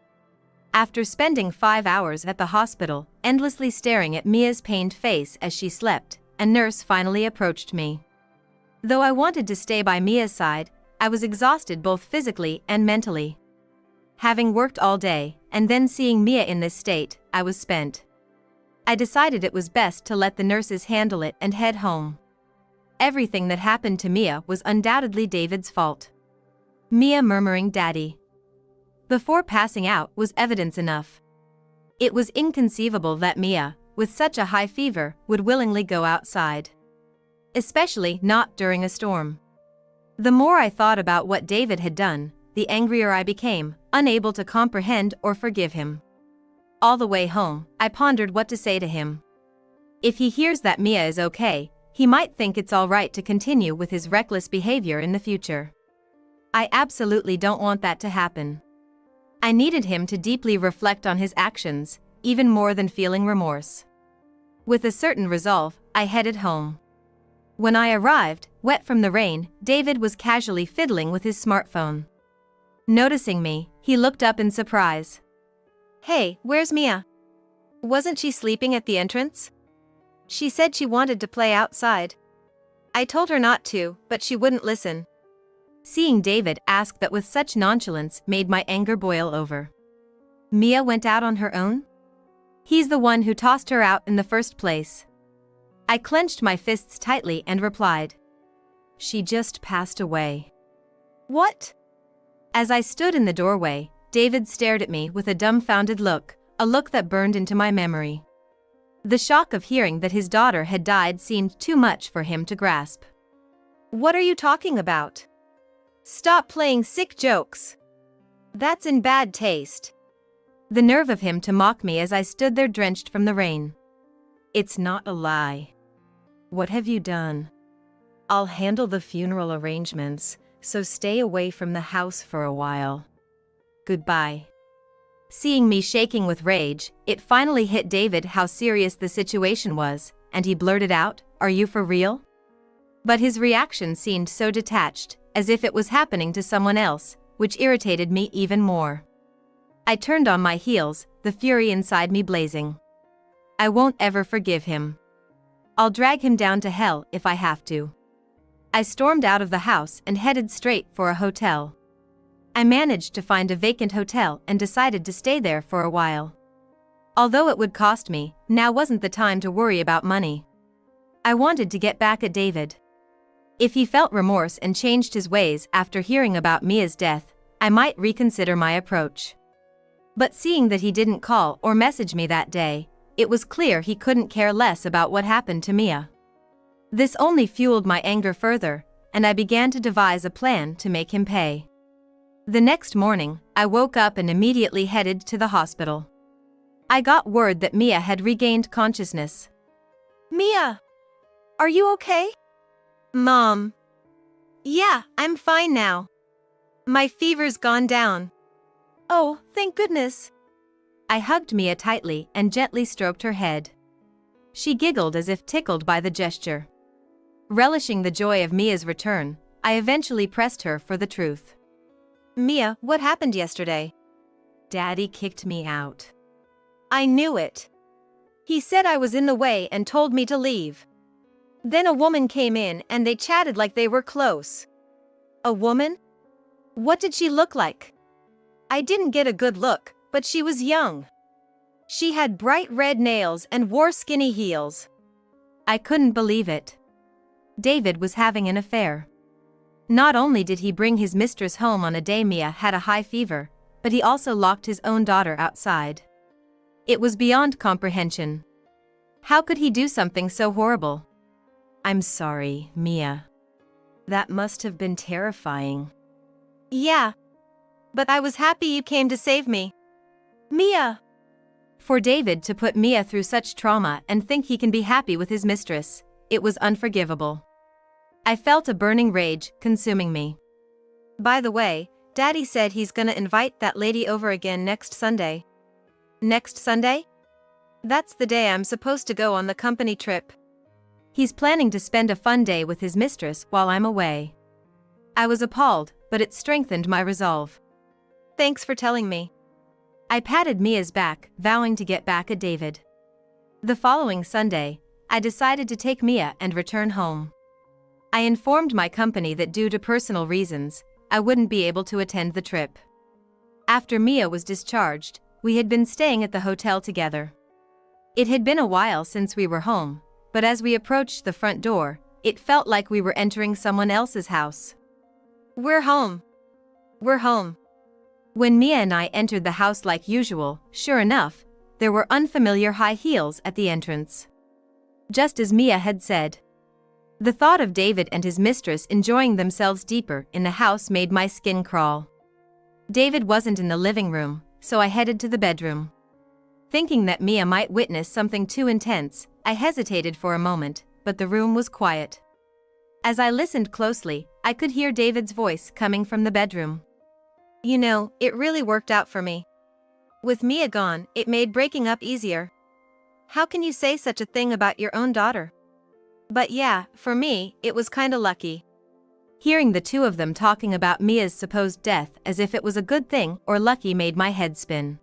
After spending 5 hours at the hospital, endlessly staring at Mia's pained face as she slept, a nurse finally approached me. Though I wanted to stay by Mia's side, I was exhausted both physically and mentally. Having worked all day, and then seeing Mia in this state, I was spent. I decided it was best to let the nurses handle it and head home. Everything that happened to Mia was undoubtedly David's fault. Mia murmuring "Daddy" before passing out was evidence enough. It was inconceivable that Mia, with such a high fever, would willingly go outside. Especially not during a storm. The more I thought about what David had done, the angrier I became, unable to comprehend or forgive him. All the way home, I pondered what to say to him. If he hears that Mia is okay, he might think it's all right to continue with his reckless behavior in the future. I absolutely don't want that to happen. I needed him to deeply reflect on his actions, even more than feeling remorse. With a certain resolve, I headed home. When I arrived, wet from the rain, David was casually fiddling with his smartphone. Noticing me, he looked up in surprise. Hey, where's Mia? Wasn't she sleeping at the entrance? She said she wanted to play outside. I told her not to, but she wouldn't listen. Seeing David ask that with such nonchalance made my anger boil over. Mia went out on her own? He's the one who tossed her out in the first place. I clenched my fists tightly and replied. She just passed away. What? As I stood in the doorway, David stared at me with a dumbfounded look, a look that burned into my memory. The shock of hearing that his daughter had died seemed too much for him to grasp. What are you talking about? Stop playing sick jokes. That's in bad taste. The nerve of him to mock me as I stood there drenched from the rain. It's not a lie. What have you done? I'll handle the funeral arrangements, so stay away from the house for a while. Goodbye. Seeing me shaking with rage, it finally hit David how serious the situation was, and he blurted out, "Are you for real?" But his reaction seemed so detached, as if it was happening to someone else, which irritated me even more. I turned on my heels, the fury inside me blazing. I won't ever forgive him. I'll drag him down to hell if I have to. I stormed out of the house and headed straight for a hotel. I managed to find a vacant hotel and decided to stay there for a while. Although it would cost me, now wasn't the time to worry about money. I wanted to get back at David. If he felt remorse and changed his ways after hearing about Mia's death, I might reconsider my approach. But seeing that he didn't call or message me that day, it was clear he couldn't care less about what happened to Mia. This only fueled my anger further, and I began to devise a plan to make him pay. The next morning, I woke up and immediately headed to the hospital. I got word that Mia had regained consciousness. Mia! Are you okay? Mom. Yeah, I'm fine now. My fever's gone down. Oh, thank goodness. I hugged Mia tightly and gently stroked her head. She giggled as if tickled by the gesture. Relishing the joy of Mia's return, I eventually pressed her for the truth. Mia, what happened yesterday? Daddy kicked me out. I knew it. He said I was in the way and told me to leave. Then a woman came in and they chatted like they were close. A woman? What did she look like? I didn't get a good look, but she was young. She had bright red nails and wore skinny heels. I couldn't believe it. David was having an affair. Not only did he bring his mistress home on a day Mia had a high fever, but he also locked his own daughter outside. It was beyond comprehension. How could he do something so horrible? I'm sorry, Mia. That must have been terrifying. Yeah. But I was happy you came to save me. Mia! For David to put Mia through such trauma and think he can be happy with his mistress, it was unforgivable. I felt a burning rage consuming me. By the way, Daddy said he's gonna invite that lady over again next Sunday. Next Sunday? That's the day I'm supposed to go on the company trip. He's planning to spend a fun day with his mistress while I'm away. I was appalled, but it strengthened my resolve. Thanks for telling me. I patted Mia's back, vowing to get back at David. The following Sunday, I decided to take Mia and return home. I informed my company that due to personal reasons, I wouldn't be able to attend the trip. After Mia was discharged, we had been staying at the hotel together. It had been a while since we were home, but as we approached the front door, it felt like we were entering someone else's house. We're home. We're home. When Mia and I entered the house like usual, sure enough, there were unfamiliar high heels at the entrance. Just as Mia had said. The thought of David and his mistress enjoying themselves deeper in the house made my skin crawl. David wasn't in the living room, so I headed to the bedroom. Thinking that Mia might witness something too intense, I hesitated for a moment, but the room was quiet. As I listened closely, I could hear David's voice coming from the bedroom. You know, it really worked out for me. With Mia gone, it made breaking up easier. How can you say such a thing about your own daughter? But yeah, for me, it was kinda lucky. Hearing the two of them talking about Mia's supposed death as if it was a good thing or lucky made my head spin.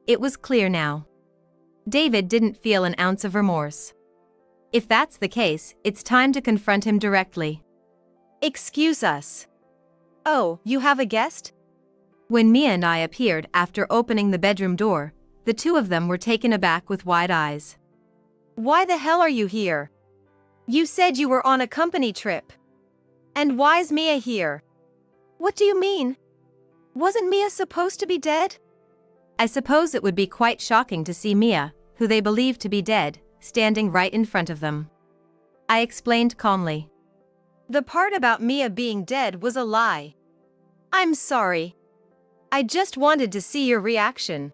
It was clear now. David didn't feel an ounce of remorse. If that's the case, it's time to confront him directly. Excuse us. Oh, you have a guest? When Mia and I appeared after opening the bedroom door, the two of them were taken aback with wide eyes. Why the hell are you here? You said you were on a company trip. And why's Mia here? What do you mean? Wasn't Mia supposed to be dead? I suppose it would be quite shocking to see Mia, who they believed to be dead, standing right in front of them. I explained calmly. The part about Mia being dead was a lie. I'm sorry. I just wanted to see your reaction.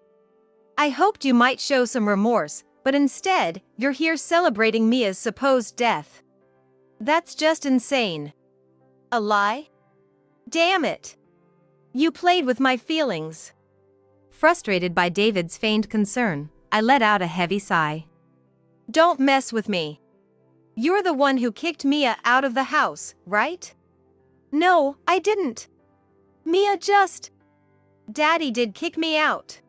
I hoped you might show some remorse, but instead, you're here celebrating Mia's supposed death. That's just insane. A lie? Damn it. You played with my feelings. Frustrated by David's feigned concern, I let out a heavy sigh. Don't mess with me. You're the one who kicked Mia out of the house, right? No, I didn't. Mia just... Daddy did kick me out.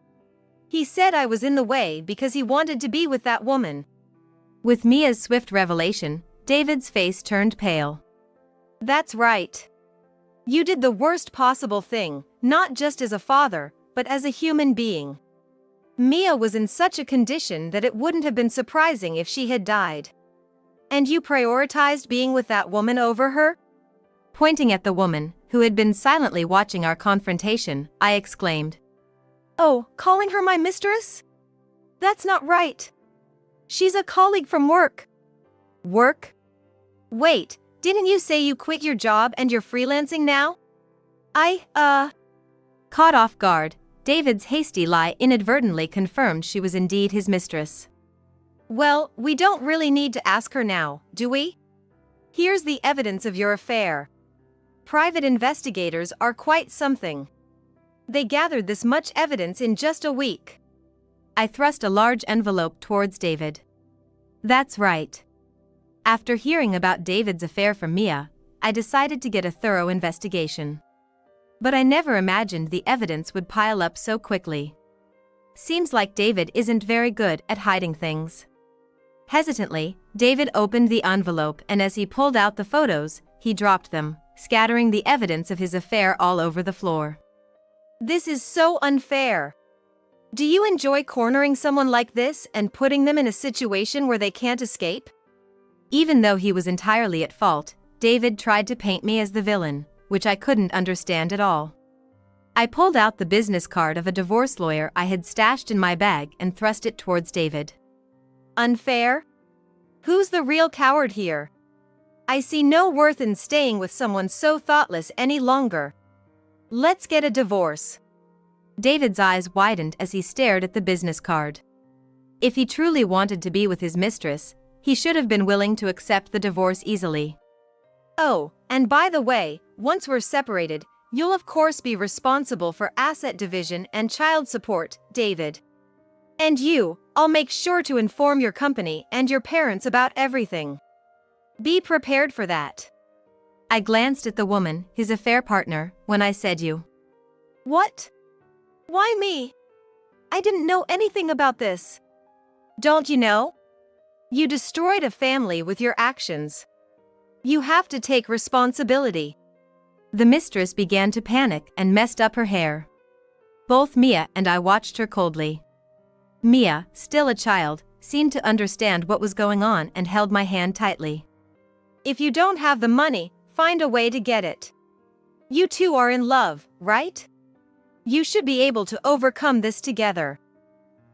He said I was in the way because he wanted to be with that woman. With Mia's swift revelation, David's face turned pale. That's right. You did the worst possible thing, not just as a father, but as a human being. Mia was in such a condition that it wouldn't have been surprising if she had died. And you prioritized being with that woman over her? Pointing at the woman, who had been silently watching our confrontation, I exclaimed. Oh, calling her my mistress? That's not right. She's a colleague from work. Work? Wait, didn't you say you quit your job and you're freelancing now? Caught off guard, David's hasty lie inadvertently confirmed she was indeed his mistress. Well, we don't really need to ask her now, do we? Here's the evidence of your affair. Private investigators are quite something. They gathered this much evidence in just a week. I thrust a large envelope towards David. That's right. After hearing about David's affair from Mia, I decided to get a thorough investigation. But I never imagined the evidence would pile up so quickly. Seems like David isn't very good at hiding things. Hesitantly, David opened the envelope, and as he pulled out the photos, he dropped them, scattering the evidence of his affair all over the floor. This is so unfair. Do you enjoy cornering someone like this and putting them in a situation where they can't escape? Even though he was entirely at fault, David tried to paint me as the villain, which I couldn't understand at all. I pulled out the business card of a divorce lawyer I had stashed in my bag and thrust it towards David. Unfair? Who's the real coward here? I see no worth in staying with someone so thoughtless any longer. Let's get a divorce. David's eyes widened as he stared at the business card. If he truly wanted to be with his mistress, he should have been willing to accept the divorce easily. Oh, and by the way, once we're separated, you'll of course be responsible for asset division and child support, David. And I'll make sure to inform your company and your parents about everything. Be prepared for that. I glanced at the woman, his affair partner, when I said you. What? Why me? I didn't know anything about this. Don't you know? You destroyed a family with your actions. You have to take responsibility. The mistress began to panic and messed up her hair. Both Mia and I watched her coldly. Mia, still a child, seemed to understand what was going on and held my hand tightly. If you don't have the money, find a way to get it. You two are in love, right? You should be able to overcome this together.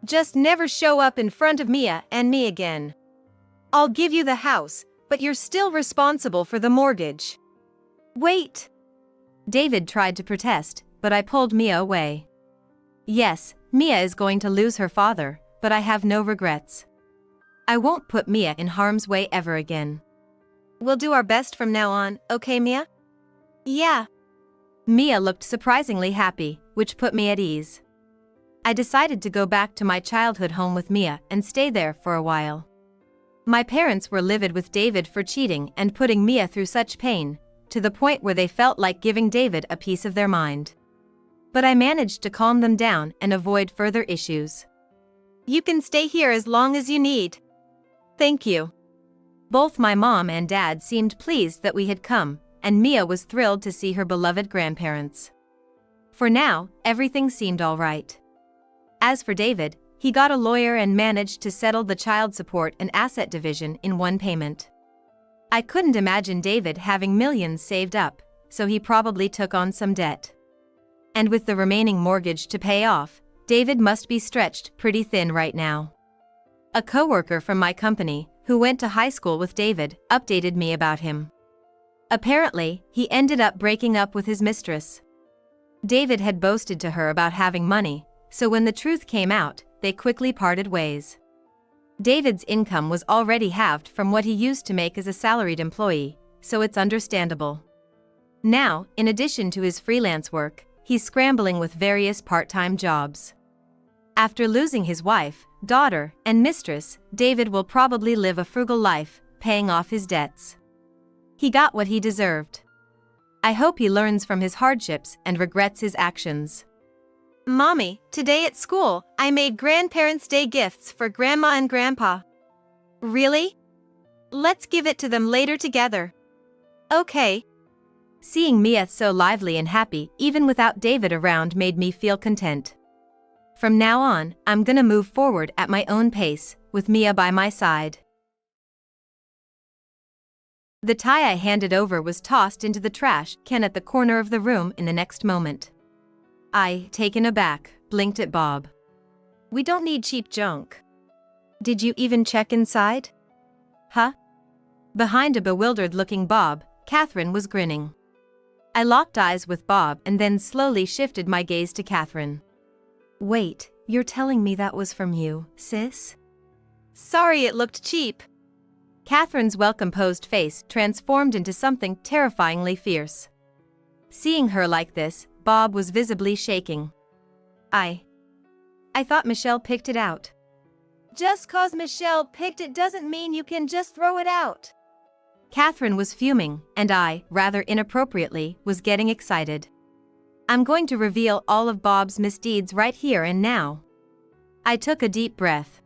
Just never show up in front of Mia and me again. I'll give you the house, but you're still responsible for the mortgage. Wait. David tried to protest, but I pulled Mia away. Yes, Mia is going to lose her father, but I have no regrets. I won't put Mia in harm's way ever again. We'll do our best from now on, okay, Mia? Yeah. Mia looked surprisingly happy, which put me at ease. I decided to go back to my childhood home with Mia and stay there for a while. My parents were livid with David for cheating and putting Mia through such pain, to the point where they felt like giving David a piece of their mind. But I managed to calm them down and avoid further issues. You can stay here as long as you need. Thank you. Both my mom and dad seemed pleased that we had come, and Mia was thrilled to see her beloved grandparents. For now, everything seemed all right. As for David, he got a lawyer and managed to settle the child support and asset division in one payment. I couldn't imagine David having millions saved up, so he probably took on some debt. And with the remaining mortgage to pay off, David must be stretched pretty thin right now. A coworker from my company, who went to high school with David, updated me about him. Apparently, he ended up breaking up with his mistress. David had boasted to her about having money, so when the truth came out, they quickly parted ways. David's income was already halved from what he used to make as a salaried employee, so it's understandable. Now, in addition to his freelance work, he's scrambling with various part-time jobs. After losing his wife, daughter, and mistress, David will probably live a frugal life, paying off his debts. He got what he deserved. I hope he learns from his hardships and regrets his actions. Mommy, today at school, I made Grandparents' Day gifts for Grandma and Grandpa. Really? Let's give it to them later together. Okay. Seeing Mia so lively and happy, even without David around, made me feel content. From now on, I'm gonna move forward at my own pace, with Mia by my side. The tie I handed over was tossed into the trash can at the corner of the room in the next moment. I, taken aback, blinked at Bob. We don't need cheap junk. Did you even check inside? Huh? Behind a bewildered-looking Bob, Catherine was grinning. I locked eyes with Bob and then slowly shifted my gaze to Catherine. Wait, you're telling me that was from you, sis? Sorry it looked cheap. Catherine's well-composed face transformed into something terrifyingly fierce. Seeing her like this, Bob was visibly shaking. I thought Michelle picked it out. Just 'cause Michelle picked it doesn't mean you can just throw it out. Catherine was fuming, and I, rather inappropriately, was getting excited. I'm going to reveal all of Bob's misdeeds right here and now. I took a deep breath.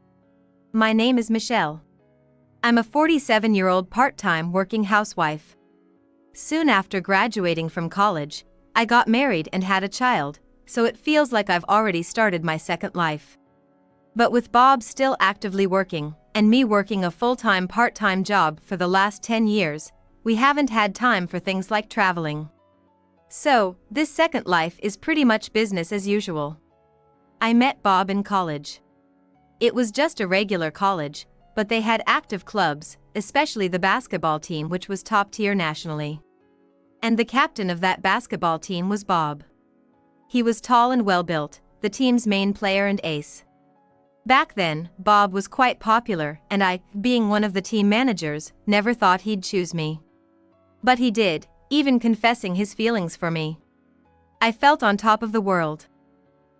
My name is Michelle. I'm a 47-year-old part-time working housewife. Soon after graduating from college, I got married and had a child, so it feels like I've already started my second life. But with Bob still actively working, and me working a full-time part-time job for the last 10 years, we haven't had time for things like traveling. So, this second life is pretty much business as usual. I met Bob in college. It was just a regular college, but they had active clubs, especially the basketball team, which was top tier nationally. And the captain of that basketball team was Bob. He was tall and well-built, the team's main player and ace. Back then, Bob was quite popular, and I, being one of the team managers, never thought he'd choose me. But he did, even confessing his feelings for me. I felt on top of the world.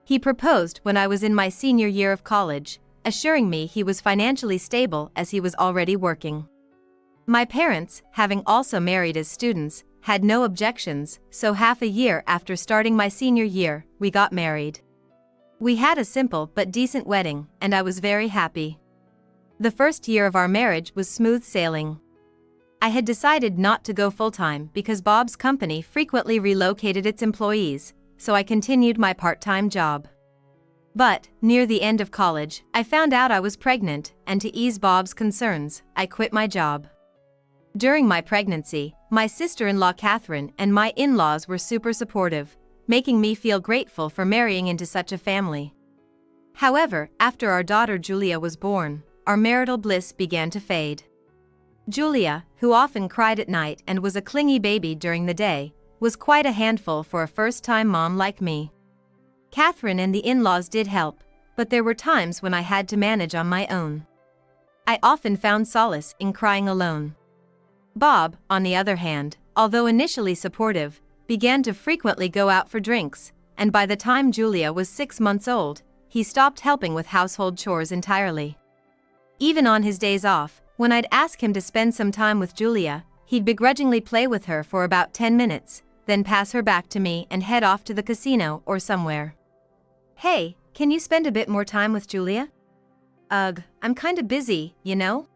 He proposed when I was in my senior year of college, assuring me he was financially stable as he was already working. My parents, having also married as students, had no objections, so half a year after starting my senior year, we got married. We had a simple but decent wedding, and I was very happy. The first year of our marriage was smooth sailing. I had decided not to go full-time because Bob's company frequently relocated its employees, so I continued my part-time job. But, near the end of college, I found out I was pregnant, and to ease Bob's concerns, I quit my job. During my pregnancy, my sister-in-law Catherine and my in-laws were super supportive, making me feel grateful for marrying into such a family. However, after our daughter Julia was born, our marital bliss began to fade. Julia, who often cried at night and was a clingy baby during the day, was quite a handful for a first-time mom like me. Catherine and the in-laws did help, but there were times when I had to manage on my own. I often found solace in crying alone. Bob, on the other hand, although initially supportive, began to frequently go out for drinks, and by the time Julia was 6 months old, he stopped helping with household chores entirely. Even on his days off, when I'd ask him to spend some time with Julia, he'd begrudgingly play with her for about 10 minutes, then pass her back to me and head off to the casino or somewhere. "Hey, can you spend a bit more time with Julia?" "Ugh, I'm kinda busy, you know?"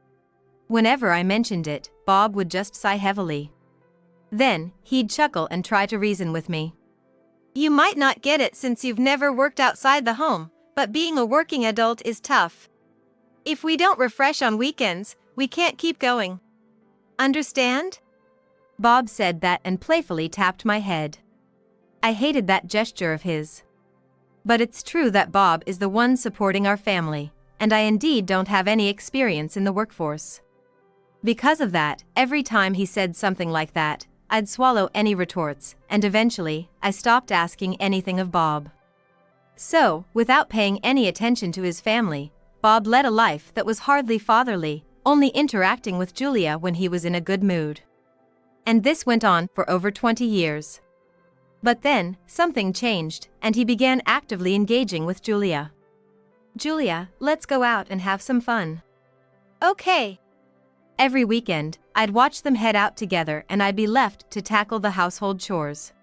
Whenever I mentioned it, Bob would just sigh heavily. Then, he'd chuckle and try to reason with me. "You might not get it since you've never worked outside the home, but being a working adult is tough. If we don't refresh on weekends, we can't keep going. Understand?" Bob said that and playfully tapped my head. I hated that gesture of his. But it's true that Bob is the one supporting our family, and I indeed don't have any experience in the workforce. Because of that, every time he said something like that, I'd swallow any retorts, and eventually, I stopped asking anything of Bob. So, without paying any attention to his family, Bob led a life that was hardly fatherly, only interacting with Julia when he was in a good mood. And this went on for over 20 years. But then, something changed, and he began actively engaging with Julia. "Julia, let's go out and have some fun." "Okay." Every weekend, I'd watch them head out together and I'd be left to tackle the household chores.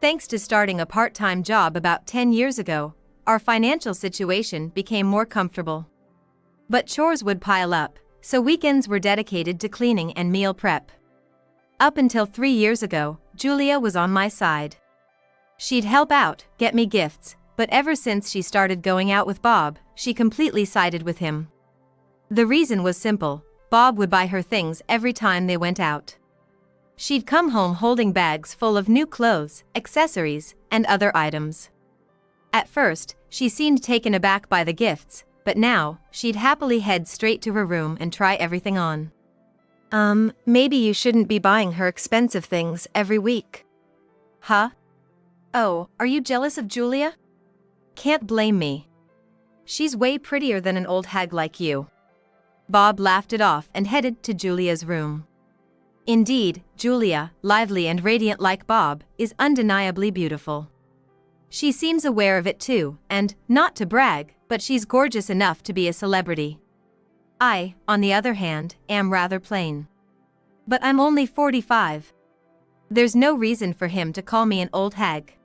Thanks to starting a part-time job about 10 years ago, our financial situation became more comfortable. But chores would pile up, so weekends were dedicated to cleaning and meal prep. Up until 3 years ago, Julia was on my side. She'd help out, get me gifts, but ever since she started going out with Bob, she completely sided with him. The reason was simple: Bob would buy her things every time they went out. She'd come home holding bags full of new clothes, accessories, and other items. At first, she seemed taken aback by the gifts, but now, she'd happily head straight to her room and try everything on. Maybe you shouldn't be buying her expensive things every week." "Huh? Oh, are you jealous of Julia?" "Can't blame me. She's way prettier than an old hag like you." Bob laughed it off and headed to Julia's room. Indeed, Julia, lively and radiant like Bob, is undeniably beautiful. She seems aware of it too, and, not to brag, but she's gorgeous enough to be a celebrity. I, on the other hand, am rather plain. But I'm only 45. There's no reason for him to call me an old hag.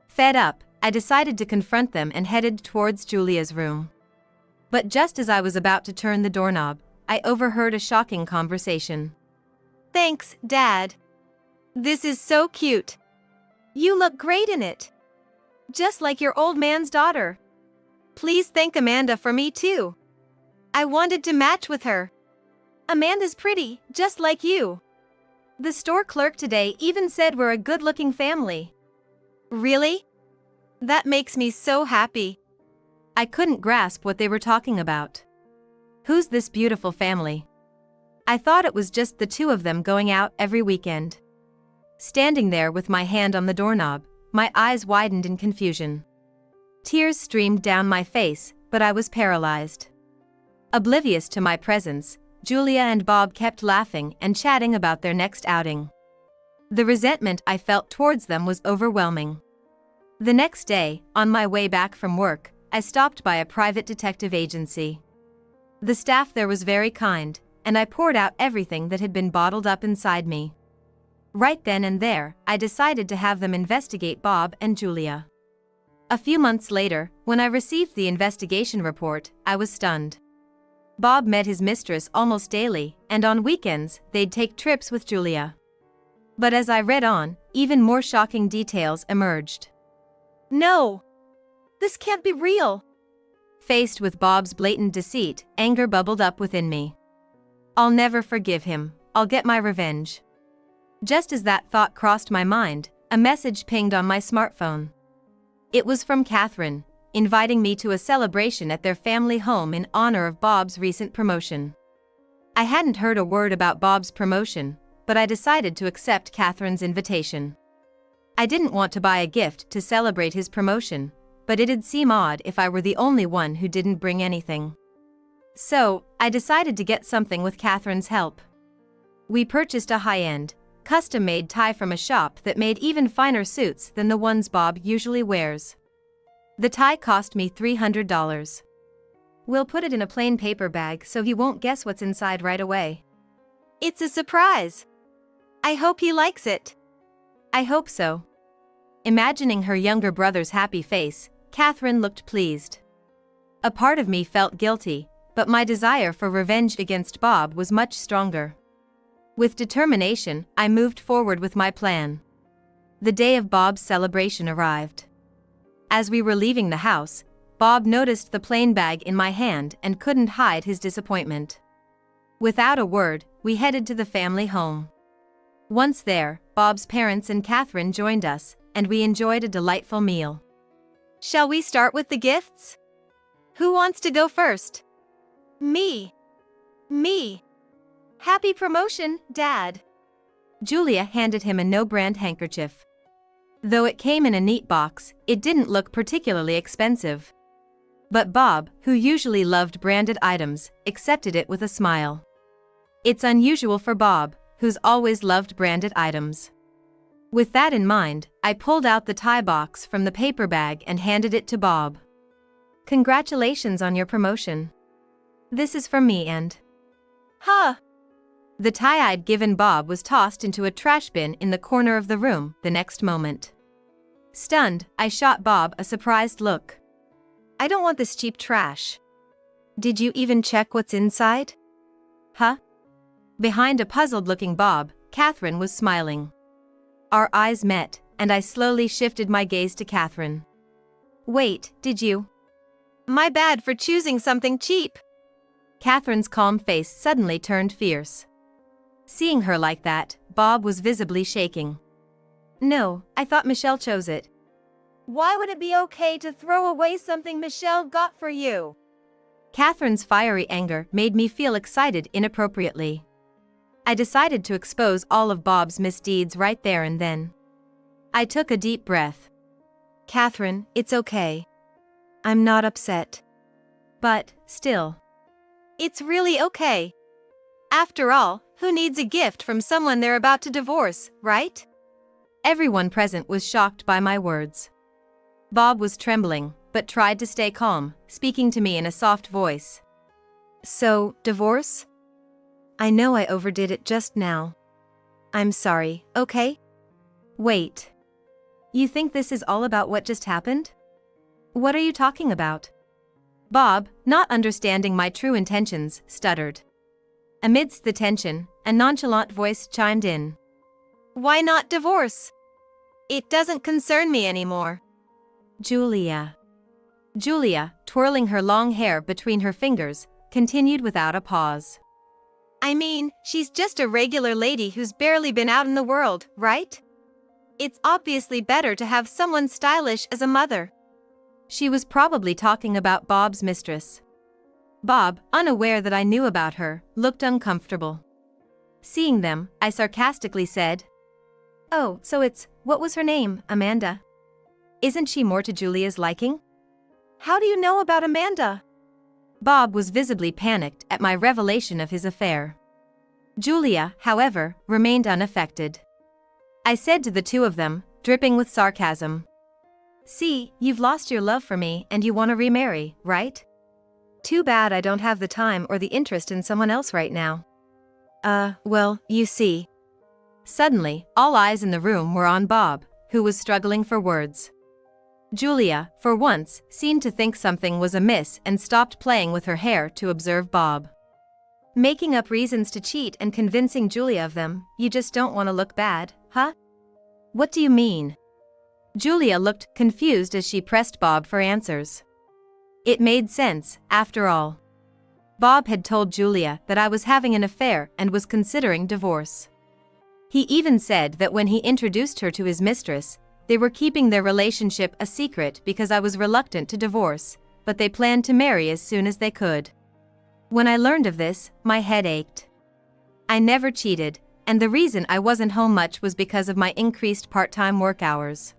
Fed up, I decided to confront them and headed towards Julia's room. But just as I was about to turn the doorknob, I overheard a shocking conversation. Thanks, Dad. This is so cute. You look great in it. Just like your old man's daughter. Please thank Amanda for me too. I wanted to match with her. Amanda's pretty, just like you. The store clerk today even said we're a good-looking family. Really? That makes me so happy. I couldn't grasp what they were talking about. Who's this beautiful family? I thought it was just the two of them going out every weekend. Standing there with my hand on the doorknob, my eyes widened in confusion. Tears streamed down my face, but I was paralyzed. Oblivious to my presence, Julia and Bob kept laughing and chatting about their next outing. The resentment I felt towards them was overwhelming. The next day, on my way back from work, I stopped by a private detective agency. The staff there was very kind, and I poured out everything that had been bottled up inside me. Right then and there, I decided to have them investigate Bob and Julia. A few months later, when I received the investigation report, I was stunned. Bob met his mistress almost daily, and on weekends, they'd take trips with Julia. But as I read on, even more shocking details emerged. No! This can't be real! Faced with Bob's blatant deceit, anger bubbled up within me. I'll never forgive him, I'll get my revenge. Just as that thought crossed my mind, a message pinged on my smartphone. It was from Catherine, inviting me to a celebration at their family home in honor of Bob's recent promotion. I hadn't heard a word about Bob's promotion, but I decided to accept Catherine's invitation. I didn't want to buy a gift to celebrate his promotion, but it'd seem odd if I were the only one who didn't bring anything. So, I decided to get something with Catherine's help. We purchased a high-end, custom-made tie from a shop that made even finer suits than the ones Bob usually wears. The tie cost me $300. We'll put it in a plain paper bag so he won't guess what's inside right away. It's a surprise. I hope he likes it. I hope so. Imagining her younger brother's happy face, Catherine looked pleased. A part of me felt guilty, but my desire for revenge against Bob was much stronger. With determination, I moved forward with my plan. The day of Bob's celebration arrived. As we were leaving the house, Bob noticed the plain bag in my hand and couldn't hide his disappointment. Without a word, we headed to the family home. Once there, Bob's parents and Catherine joined us, and we enjoyed a delightful meal. Shall we start with the gifts? Who wants to go first? Me. Happy promotion, Dad. Julia handed him a no-brand handkerchief. Though it came in a neat box, it didn't look particularly expensive. But Bob, who usually loved branded items, accepted it with a smile. It's unusual for Bob, who's always loved branded items. With that in mind, I pulled out the tie box from the paper bag and handed it to Bob. Congratulations on your promotion. This is from me and... Huh. The tie I'd given Bob was tossed into a trash bin in the corner of the room the next moment. Stunned, I shot Bob a surprised look. I don't want this cheap trash. Did you even check what's inside? Huh? Behind a puzzled-looking Bob, Catherine was smiling. Our eyes met, and I slowly shifted my gaze to Catherine. Wait, did you? My bad for choosing something cheap. Catherine's calm face suddenly turned fierce. Seeing her like that, Bob was visibly shaking. No, I thought Michelle chose it. Why would it be okay to throw away something Michelle got for you? Catherine's fiery anger made me feel excited inappropriately. I decided to expose all of Bob's misdeeds right there and then. I took a deep breath. Catherine, it's okay. I'm not upset. But, still. It's really okay. After all, who needs a gift from someone they're about to divorce, right? Everyone present was shocked by my words. Bob was trembling, but tried to stay calm, speaking to me in a soft voice. So, divorce? I know I overdid it just now. I'm sorry, okay? Wait. You think this is all about what just happened? What are you talking about? Bob, not understanding my true intentions, stuttered. Amidst the tension, a nonchalant voice chimed in. Why not divorce? It doesn't concern me anymore. Julia. Julia, twirling her long hair between her fingers, continued without a pause. I mean, she's just a regular lady who's barely been out in the world, right? It's obviously better to have someone stylish as a mother. She was probably talking about Bob's mistress. Bob, unaware that I knew about her, looked uncomfortable. Seeing them, I sarcastically said, Oh, so what was her name, Amanda? Isn't she more to Julia's liking? How do you know about Amanda? Bob was visibly panicked at my revelation of his affair. Julia, however, remained unaffected. I said to the two of them, dripping with sarcasm. See, you've lost your love for me and you want to remarry, right? Too bad I don't have the time or the interest in someone else right now. Well, you see. Suddenly, all eyes in the room were on Bob, who was struggling for words. Julia, for once, seemed to think something was amiss and stopped playing with her hair to observe Bob. Making up reasons to cheat and convincing Julia of them, you just don't want to look bad, huh? What do you mean? Julia looked confused as she pressed Bob for answers. It made sense, after all. Bob had told Julia that I was having an affair and was considering divorce. He even said that when he introduced her to his mistress, they were keeping their relationship a secret because I was reluctant to divorce, but they planned to marry as soon as they could. When I learned of this, my head ached. I never cheated, and the reason I wasn't home much was because of my increased part-time work hours.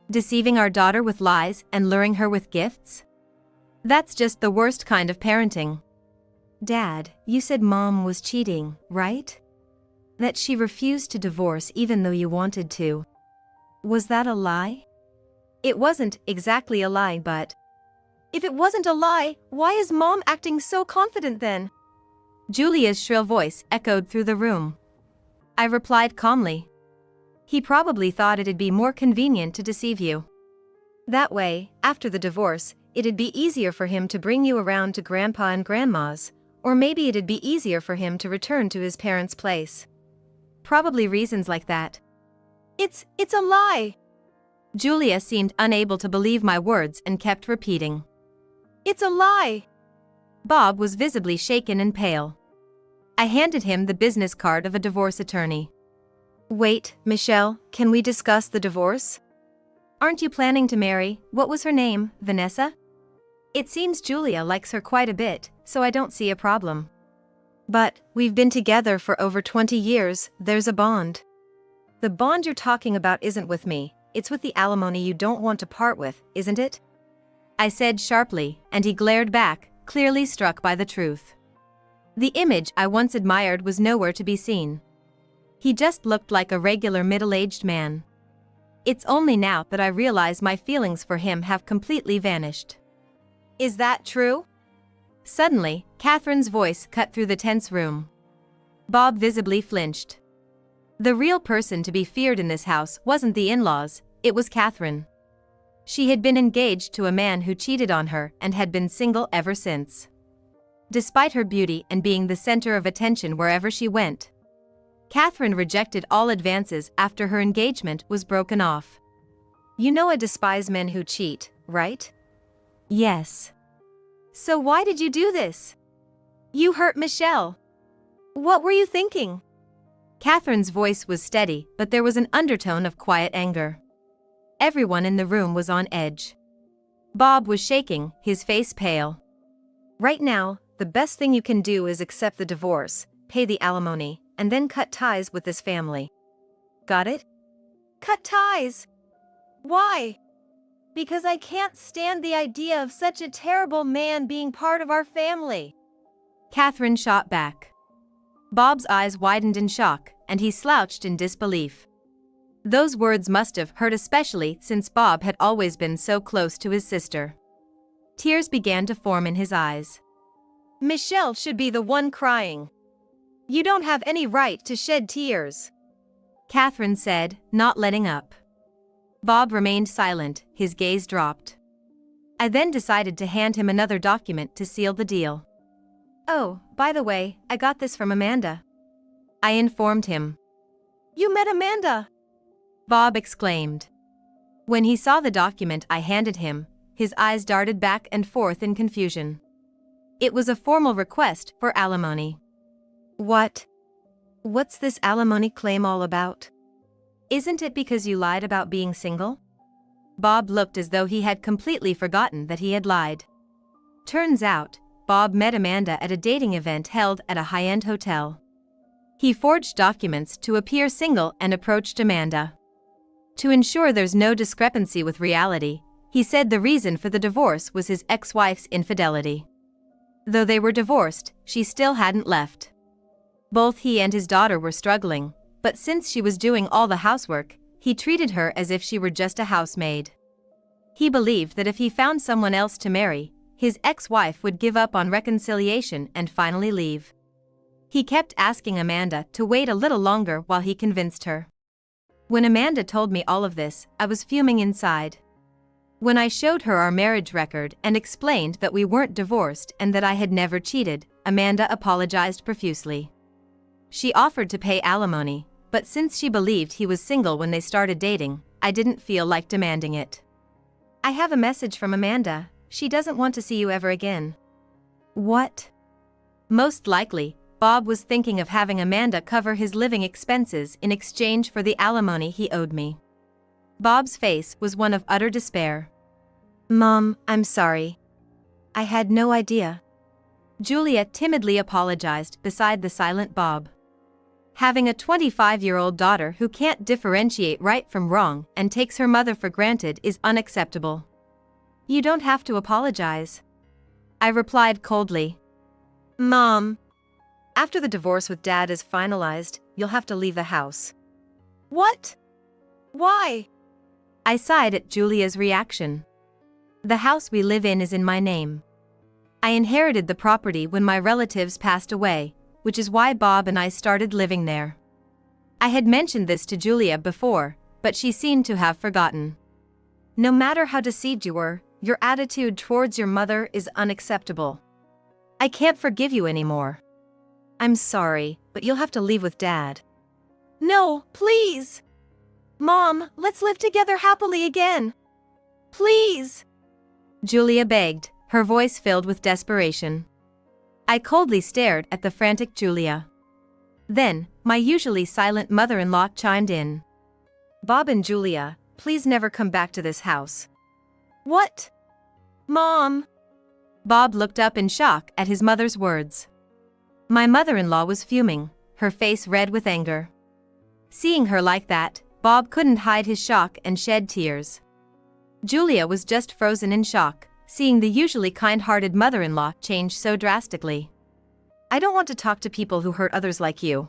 Deceiving our daughter with lies and luring her with gifts? That's just the worst kind of parenting. Dad, you said Mom was cheating, right? That she refused to divorce even though you wanted to. Was that a lie? It wasn't exactly a lie, but... If it wasn't a lie, why is Mom acting so confident then? Julia's shrill voice echoed through the room. I replied calmly. He probably thought it'd be more convenient to deceive you. That way, after the divorce, it'd be easier for him to bring you around to Grandpa and Grandma's, or maybe it'd be easier for him to return to his parents' place. Probably reasons like that. It's a lie! Julia seemed unable to believe my words and kept repeating. It's a lie! Bob was visibly shaken and pale. I handed him the business card of a divorce attorney. Wait, Michelle, can we discuss the divorce? Aren't you planning to marry, what was her name, Vanessa? It seems Julia likes her quite a bit, so I don't see a problem. But, we've been together for over 20 years, there's a bond. The bond you're talking about isn't with me, it's with the alimony you don't want to part with, isn't it? I said sharply, and he glared back, clearly struck by the truth. The image I once admired was nowhere to be seen. He just looked like a regular middle-aged man. It's only now that I realize my feelings for him have completely vanished. Is that true? Suddenly, Catherine's voice cut through the tense room. Bob visibly flinched. The real person to be feared in this house wasn't the in-laws, it was Catherine. She had been engaged to a man who cheated on her and had been single ever since. Despite her beauty and being the center of attention wherever she went, Catherine rejected all advances after her engagement was broken off. You know I despise men who cheat, right? Yes. So why did you do this? You hurt Michelle. What were you thinking? Catherine's voice was steady, but there was an undertone of quiet anger. Everyone in the room was on edge. Bob was shaking, his face pale. Right now, the best thing you can do is accept the divorce, pay the alimony, and then cut ties with this family. Got it? Cut ties? Why? Because I can't stand the idea of such a terrible man being part of our family. Catherine shot back. Bob's eyes widened in shock, and he slouched in disbelief. Those words must have hurt, especially since Bob had always been so close to his sister. Tears began to form in his eyes. Michelle should be the one crying. You don't have any right to shed tears, Catherine said, not letting up. Bob remained silent, his gaze dropped. I then decided to hand him another document to seal the deal. Oh, by the way, I got this from Amanda. I informed him. You met Amanda? Bob exclaimed. When he saw the document I handed him, his eyes darted back and forth in confusion. It was a formal request for alimony. What? What's this alimony claim all about? Isn't it because you lied about being single? Bob looked as though he had completely forgotten that he had lied. Turns out, Bob met Amanda at a dating event held at a high-end hotel. He forged documents to appear single and approached Amanda. To ensure there's no discrepancy with reality, he said the reason for the divorce was his ex-wife's infidelity. Though they were divorced, she still hadn't left. Both he and his daughter were struggling, but since she was doing all the housework, he treated her as if she were just a housemaid. He believed that if he found someone else to marry, his ex-wife would give up on reconciliation and finally leave. He kept asking Amanda to wait a little longer while he convinced her. When Amanda told me all of this, I was fuming inside. When I showed her our marriage record and explained that we weren't divorced and that I had never cheated, Amanda apologized profusely. She offered to pay alimony, but since she believed he was single when they started dating, I didn't feel like demanding it. I have a message from Amanda. She doesn't want to see you ever again. What? Most likely, Bob was thinking of having Amanda cover his living expenses in exchange for the alimony he owed me. Bob's face was one of utter despair. Mom, I'm sorry. I had no idea. Julia timidly apologized beside the silent Bob. Having a 25-year-old daughter who can't differentiate right from wrong and takes her mother for granted is unacceptable. You don't have to apologize. I replied coldly. Mom, after the divorce with Dad is finalized, you'll have to leave the house. What? Why? I sighed at Julia's reaction. The house we live in is in my name. I inherited the property when my relatives passed away, which is why Bob and I started living there. I had mentioned this to Julia before, but she seemed to have forgotten. No matter how deceived you were, your attitude towards your mother is unacceptable. I can't forgive you anymore. I'm sorry, but you'll have to leave with Dad. No, please! Mom, let's live together happily again. Please! Julia begged, her voice filled with desperation. I coldly stared at the frantic Julia. Then, my usually silent mother-in-law chimed in. Bob and Julia, please never come back to this house. What? Mom! Bob looked up in shock at his mother's words. My mother-in-law was fuming, her face red with anger. Seeing her like that, Bob couldn't hide his shock and shed tears. Julia was just frozen in shock, seeing the usually kind-hearted mother-in-law change so drastically. I don't want to talk to people who hurt others like you.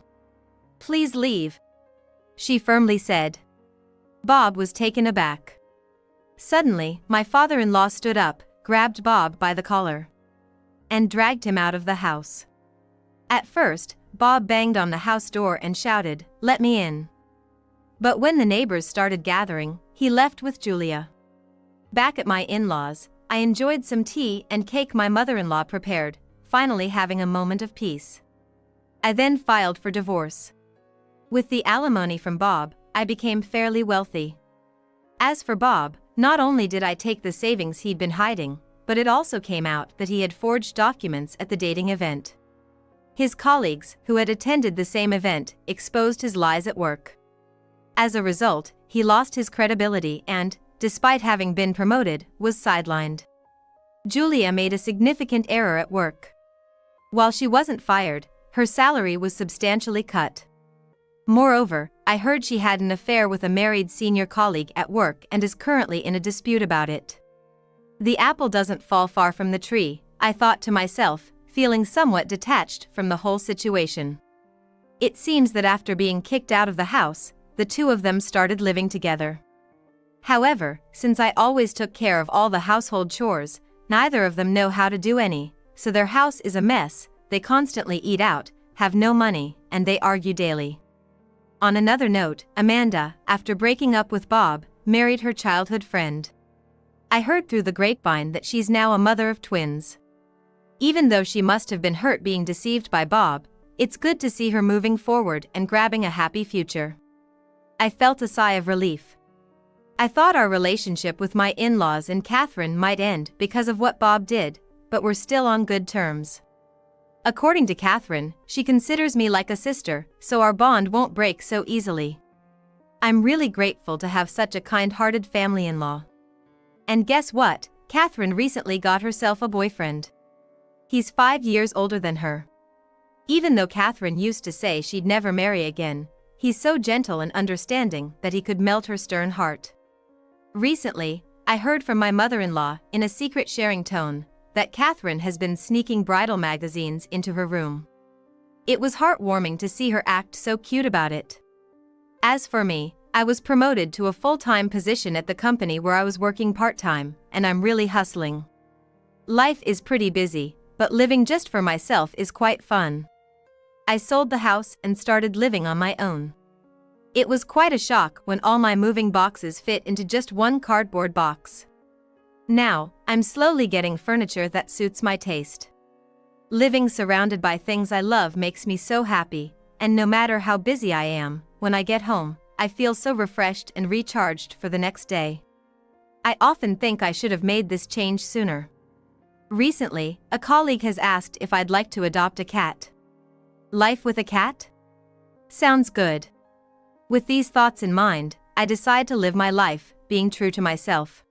Please leave, she firmly said. Bob was taken aback. Suddenly, my father-in-law stood up, grabbed Bob by the collar, and dragged him out of the house. At first, Bob banged on the house door and shouted, "Let me in." But when the neighbors started gathering, he left with Julia. Back at my in-laws, I enjoyed some tea and cake my mother-in-law prepared, finally having a moment of peace. I then filed for divorce. With the alimony from Bob, I became fairly wealthy. As for Bob, not only did I take the savings he'd been hiding, but it also came out that he had forged documents at the dating event. His colleagues, who had attended the same event, exposed his lies at work. As a result, he lost his credibility and, despite having been promoted, was sidelined. Julia made a significant error at work. While she wasn't fired, her salary was substantially cut. Moreover, I heard she had an affair with a married senior colleague at work and is currently in a dispute about it. The apple doesn't fall far from the tree, I thought to myself, feeling somewhat detached from the whole situation. It seems that after being kicked out of the house, the two of them started living together. However, since I always took care of all the household chores, neither of them know how to do any, so their house is a mess, they constantly eat out, have no money, and they argue daily. On another note, Amanda, after breaking up with Bob, married her childhood friend. I heard through the grapevine that she's now a mother of twins. Even though she must have been hurt being deceived by Bob, it's good to see her moving forward and grabbing a happy future. I felt a sigh of relief. I thought our relationship with my in-laws and Catherine might end because of what Bob did, but we're still on good terms. According to Catherine, she considers me like a sister, so our bond won't break so easily. I'm really grateful to have such a kind-hearted family-in-law. And guess what? Catherine recently got herself a boyfriend. He's 5 years older than her. Even though Catherine used to say she'd never marry again, he's so gentle and understanding that he could melt her stern heart. Recently, I heard from my mother-in-law, in a secret sharing tone, that Catherine has been sneaking bridal magazines into her room. It was heartwarming to see her act so cute about it. As for me, I was promoted to a full-time position at the company where I was working part-time, and I'm really hustling. Life is pretty busy, but living just for myself is quite fun. I sold the house and started living on my own. It was quite a shock when all my moving boxes fit into just one cardboard box. Now, I'm slowly getting furniture that suits my taste. Living surrounded by things I love makes me so happy, and no matter how busy I am, when I get home, I feel so refreshed and recharged for the next day. I often think I should have made this change sooner. Recently, a colleague has asked if I'd like to adopt a cat. Life with a cat? Sounds good. With these thoughts in mind, I decide to live my life, being true to myself.